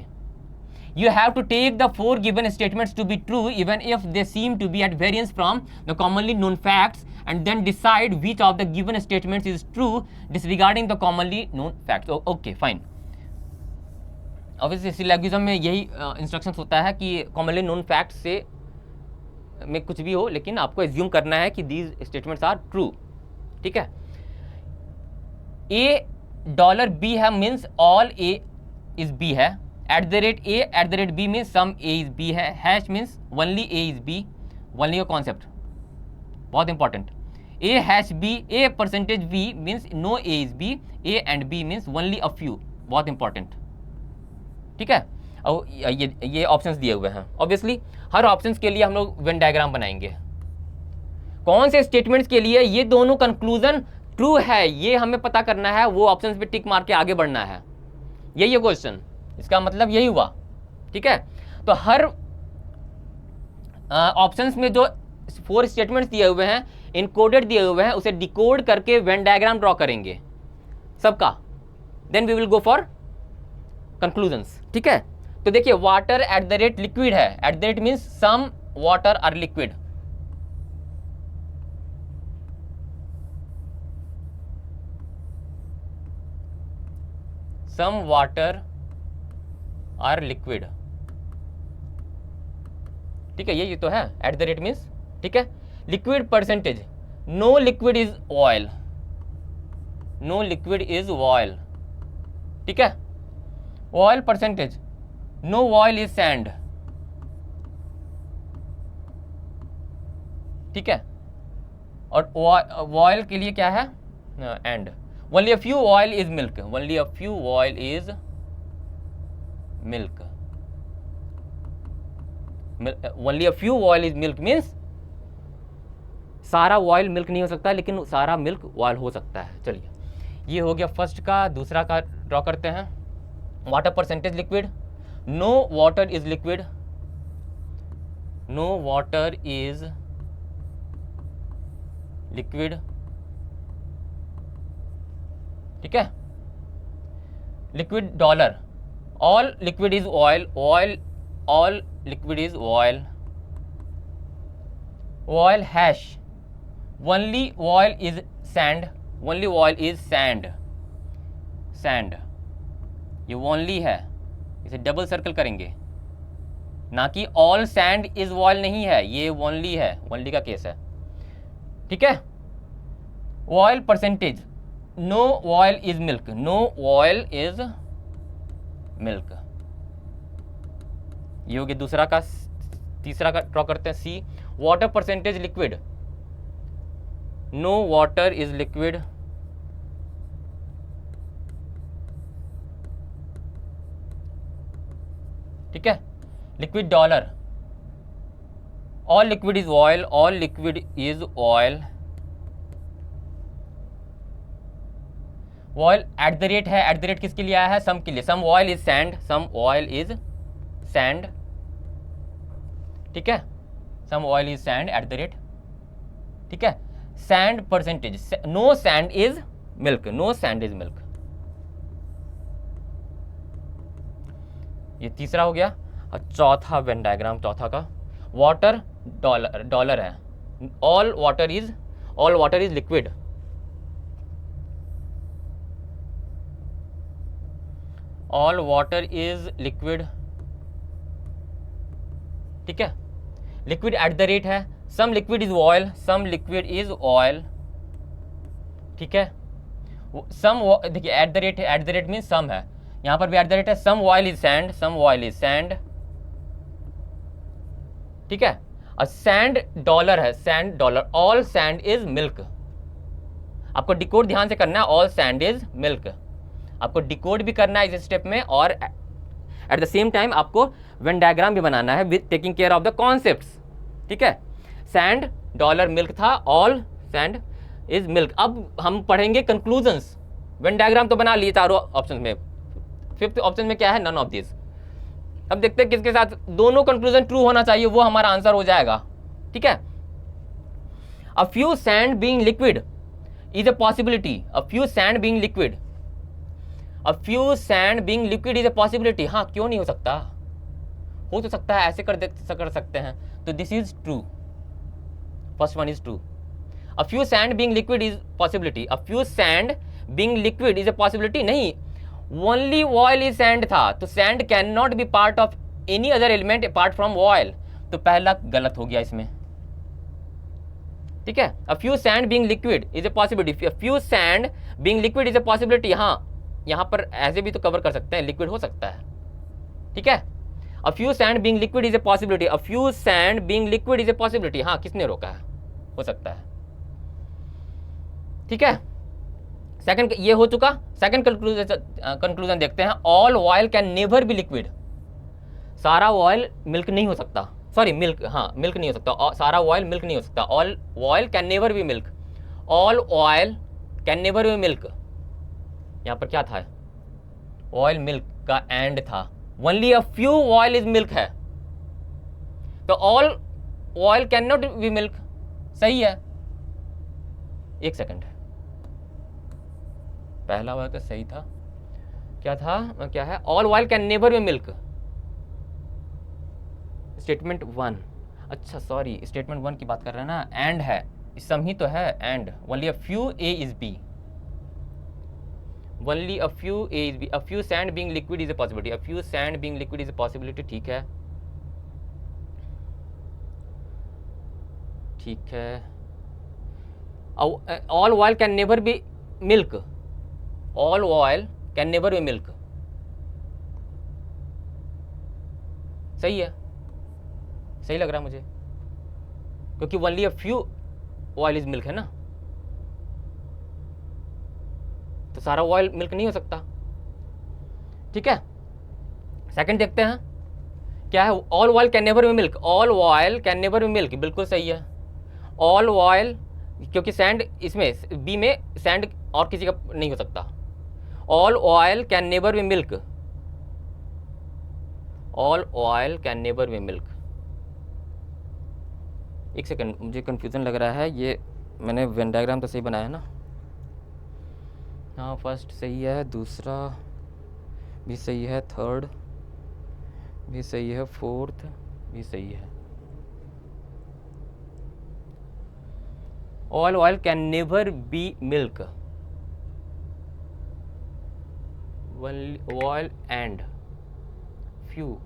You have to take the 4 given statements to be true even if they seem to be at variance from the commonly known facts, and then decide which of the given statements is true disregarding the commonly known facts. Okay, fine. Obviously syllogism में यही instructions होता है कि commonly known facts से में कुछ भी हो, लेकिन आपको एज्यूम करना है कि these statements are true, ठीक है। $B है means all A is B है, at the rate A at the rate B means some A is B है, hash means only A is B, only का concept बहुत important. A hash B, A percentage B means no A is B, A and B means only a few, बहुत important, ठीक है। और ये options दिए हुए हैं। ऑब्वियसली हर ऑप्शंस के लिए हम लोग वेन डायग्राम बनाएंगे। कौन से स्टेटमेंट्स के लिए ये दोनों कंक्लूजन ट्रू है, ये हमें पता करना है, वो ऑप्शंस पे टिक मार के आगे बढ़ना है, यही है क्वेश्चन। इसका मतलब यही हुआ, ठीक है। तो हर ऑप्शंस में जो 4 स्टेटमेंट्स दिए हुए हैं, इनकोडेड दिए हुए हैं, उसे डिकोड करके वेन डायग्राम ड्रॉ करेंगे सबका, then we will go for conclusions. ठीक है, तो देखिए water at the rate liquid है, at the rate means some water are liquid, some water are liquid. ठीक है, ये तो है एट द रेट मीन्स। ठीक है, liquid percentage, no liquid is oil, no liquid is oil. ठीक है, oil percentage, no oil is sand. ठीक है, और ऑयल के लिए क्या है, and only a few oil is milk, only a few oil is milk, only a few oil is milk means सारा ऑयल मिल्क नहीं हो सकता, लेकिन सारा मिल्क ऑयल हो सकता है। चलिए, ये हो गया फर्स्ट का। दूसरा का ड्रॉ करते हैं, water percentage liquid, no water is liquid, no water is liquid. ठीक है, liquid dollar, all liquid is oil, oil all liquid is oil, oil hash, only oil is sand, only oil is sand, sand ये only है, इसे double circle करेंगे, ना कि all sand is oil नहीं है, ये ओनली है, ओनली का केस है। ठीक है, oil percentage, no oil is milk, no oil is milk. ये हो गया दूसरा का। तीसरा का ड्रॉ करते हैं, see, water percentage liquid, no water is liquid, ठीक है, liquid dollar, all liquid is oil, all liquid is oil, oil at the rate है, एट द रेट किसके लिए आया है, सम के लिए, some oil is sand, some oil is sand. ठीक है, some oil is sand at the rate. ठीक है, sand percentage, no sand is milk, no sand is milk. ये तीसरा हो गया। और चौथा वेन डायग्राम, चौथा का, वाटर डॉलर, डॉलर है, all water is liquid, all water is liquid. ठीक है, लिक्विड एट द रेट है, some liquid is oil, some liquid is oil. ठीक है, सम, देखिए एट द रेट है, at the rate mean some है, यहां पर भी एट द रेट है, some oil is sand, some oil is sand. ठीक है, और सैंड डॉलर है, sand dollar, all sand is milk. आपको डिकोड ध्यान से करना है, ऑल सैंड इज मिल्क, आपको डिकोड भी करना है इस स्टेप में, और एट द सेम टाइम आपको वेन डायग्राम भी बनाना है with taking care of the concepts. ठीक है, सैंड डॉलर मिल्क था, ऑल सैंड इज मिल्क। अब हम पढ़ेंगे कंक्लूजन्स। वेन डायग्राम तो बना लिए चारों ऑप्शन में, फिफ्थ ऑप्शन में क्या है, नन ऑफ दिस। अब देखते हैं किसके साथ दोनों कंक्लूजन ट्रू होना चाहिए, वो हमारा आंसर हो जाएगा। ठीक है, अ few sand being liquid is a possibility, a few sand being liquid, a few sand being liquid is a possibility. हाँ, क्यों नहीं हो सकता, हो तो सकता है, ऐसे कर सकते हैं, तो this is true, first one is true. A few sand being liquid is possibility, a few sand being liquid is a possibility नहीं, ओनली ऑयल इज सैंड था, तो sand can not be part of any other element apart from oil, तो पहला गलत हो गया इसमें। ठीक है, अ few sand being liquid is a possibility, a few sand being liquid is a possibility. हाँ, यहां पर ऐसे भी तो कवर कर सकते हैं, लिक्विड हो सकता है। ठीक है, अ few sand being liquid is a possibility, a few sand being liquid is a possibility. हाँ, किसने रोका है, हो सकता है। ठीक है, सेकंड ये हो चुका। सेकंड कंक्लूजन देखते हैं, all oil can never B liquid, सारा ऑयल मिल्क नहीं हो सकता, सॉरी मिल्क, हाँ मिल्क नहीं हो सकता, सारा ऑयल मिल्क नहीं हो सकता, all oil can never be milk, all oil can never be milk. यहां पर क्या था, ऑयल मिल्क का एंड था, only a few oil is milk है, तो all oil can not be milk, सही है। एक सेकंड, पहला वाला तो सही था, क्या था, क्या है, all oil can never be milk, statement 1, अच्छा सॉरी स्टेटमेंट 1 की बात कर रहे हैं ना, एंड है, सम ही तो है, and only a few A is B, only a few A is B, a few sand being liquid is a possibility, a few sand being liquid is a possibility, ठीक है, ठीक है, all oil can never be milk, all oil can never be milk, सही है, सही लग रहा है मुझे, क्योंकि only a few oil is milk है ना, तो सारा ऑयल मिल्क नहीं हो सकता, ठीक है। सेकंड देखते हैं क्या है, all oil can never be milk, all oil can never be milk, बिल्कुल सही है, ऑल ऑयल, क्योंकि सैंड इसमें बी में सैंड और किसी का नहीं हो सकता, all oil can never be milk, all oil can never be milk, एक सेकंड मुझे कंफ्यूजन लग रहा है, ये मैंने वेन डायग्राम तो सही बनाया है ना, हाँ फर्स्ट सही है, दूसरा भी सही है, थर्ड भी सही है, फोर्थ भी सही है, all oil can never be milk, oil and few,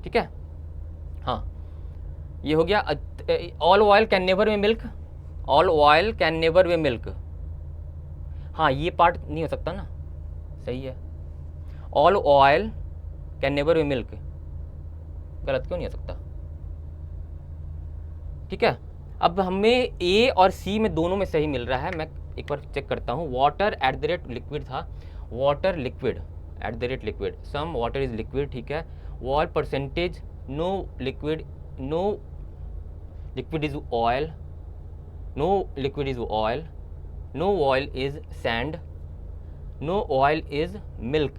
ठीक है, हाँ ये हो गया, all oil can never be milk, all oil can never be milk, हाँ ये पार्ट नहीं हो सकता ना, सही है, all oil can never be milk, गलत क्यों नहीं हो सकता, ठीक है। अब हमें ए और सी में दोनों में सही मिल रहा है, मैं एक बार चेक करता हूँ, water at the rate liquid था, water liquid at the rate liquid, some water is liquid, ठीक है, वॉल percentage no liquid, no liquid is oil, no liquid is oil, no oil is sand, no oil is milk,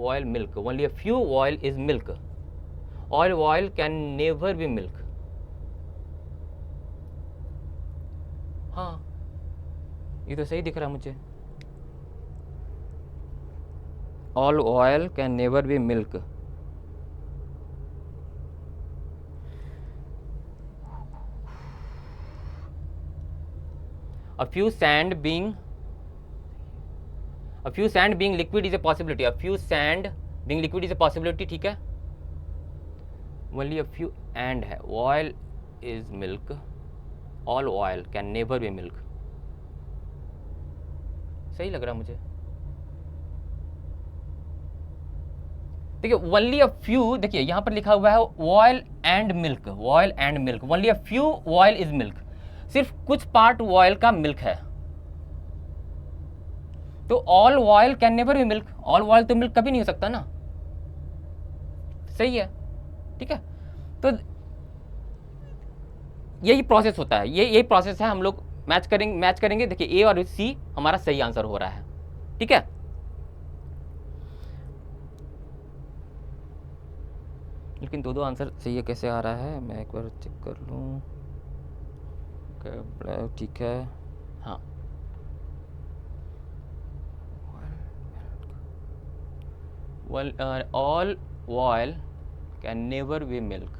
oil milk, only a few oil is milk, all oil can never be milk, हाँ ये तो सही दिख रहा है मुझे, all oil can never be milk, a few sand being liquid is a possibility, a few sand being liquid is a possibility, ठीक है, only a few and है, oil is milk, all oil can never be milk, सही लग रहा मुझे, देखिए only a few, देखिए यहाँ पर लिखा हुआ है oil and milk, oil and milk, only a few oil is milk, सिर्फ कुछ पार्ट ऑयल का मिल्क है, तो all oil can never be milk, all oil तो मिल्क कभी नहीं हो सकता ना, सही है, ठीक है, तो यही प्रोसेस होता है, यही प्रोसेस है, हम लोग मैच करेंगे, देखिए ए और सी हमारा सही आंसर हो रहा है, ठीक है। लेकिन दो आंसर सही है, कैसे आ रहा है मैं एक बार चेक कर लूँ, ठीक है, हाँ all oil can never be milk,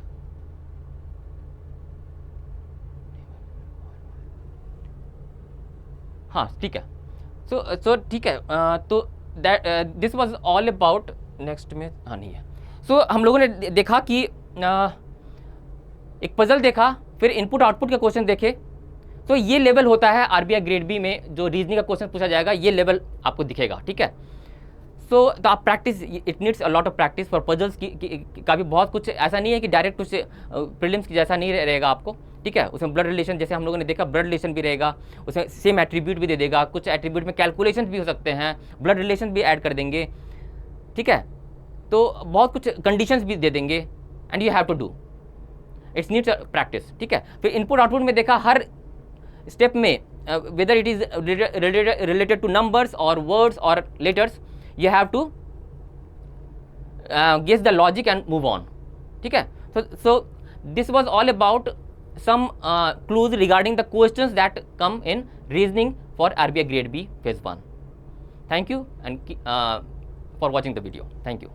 हाँ ठीक है, सो ठीक है, तो that this was all about, next में हाँ नहीं है, सो हम लोगों ने देखा कि एक पजल देखा, फिर इनपुट आउटपुट के क्वेश्चन देखे, तो ये लेवल होता है आरबीआई ग्रेड बी में, जो रीजनिंग का क्वेश्चन पूछा जाएगा ये लेवल आपको दिखेगा, ठीक है। तो आप practice, it needs a lot of practice for puzzles का भी बहुत कुछ, ऐसा नहीं है कि डायरेक्ट कुछ प्रीलिम्स की जैसा नहीं रहेगा आपको, ठीक है, उसमें ब्लड रिलेशन जैसे हम लोगों ने देखा, ब्लड रिलेशन भी रहेगा, उसमें सेम एट्रीब्यूट भी दे देगा, कुछ एट्रीब्यूट में कैलकुलेशन भी हो सकते हैं, ब्लड रिलेशन भी ऐड कर देंगे, ठीक है, तो बहुत कुछ कंडीशंस भी दे देंगे, and you have to do, it's needs practice, ठीक है। फिर इनपुट आउटपुट में देखा, हर स्टेप में whether it is related to numbers और वर्ड्स और letters, you have to guess the logic and move on, ठीक है। So this was all about some clues regarding the questions that come in reasoning for RBI grade B phase 1, thank you and for watching the video. Thank you.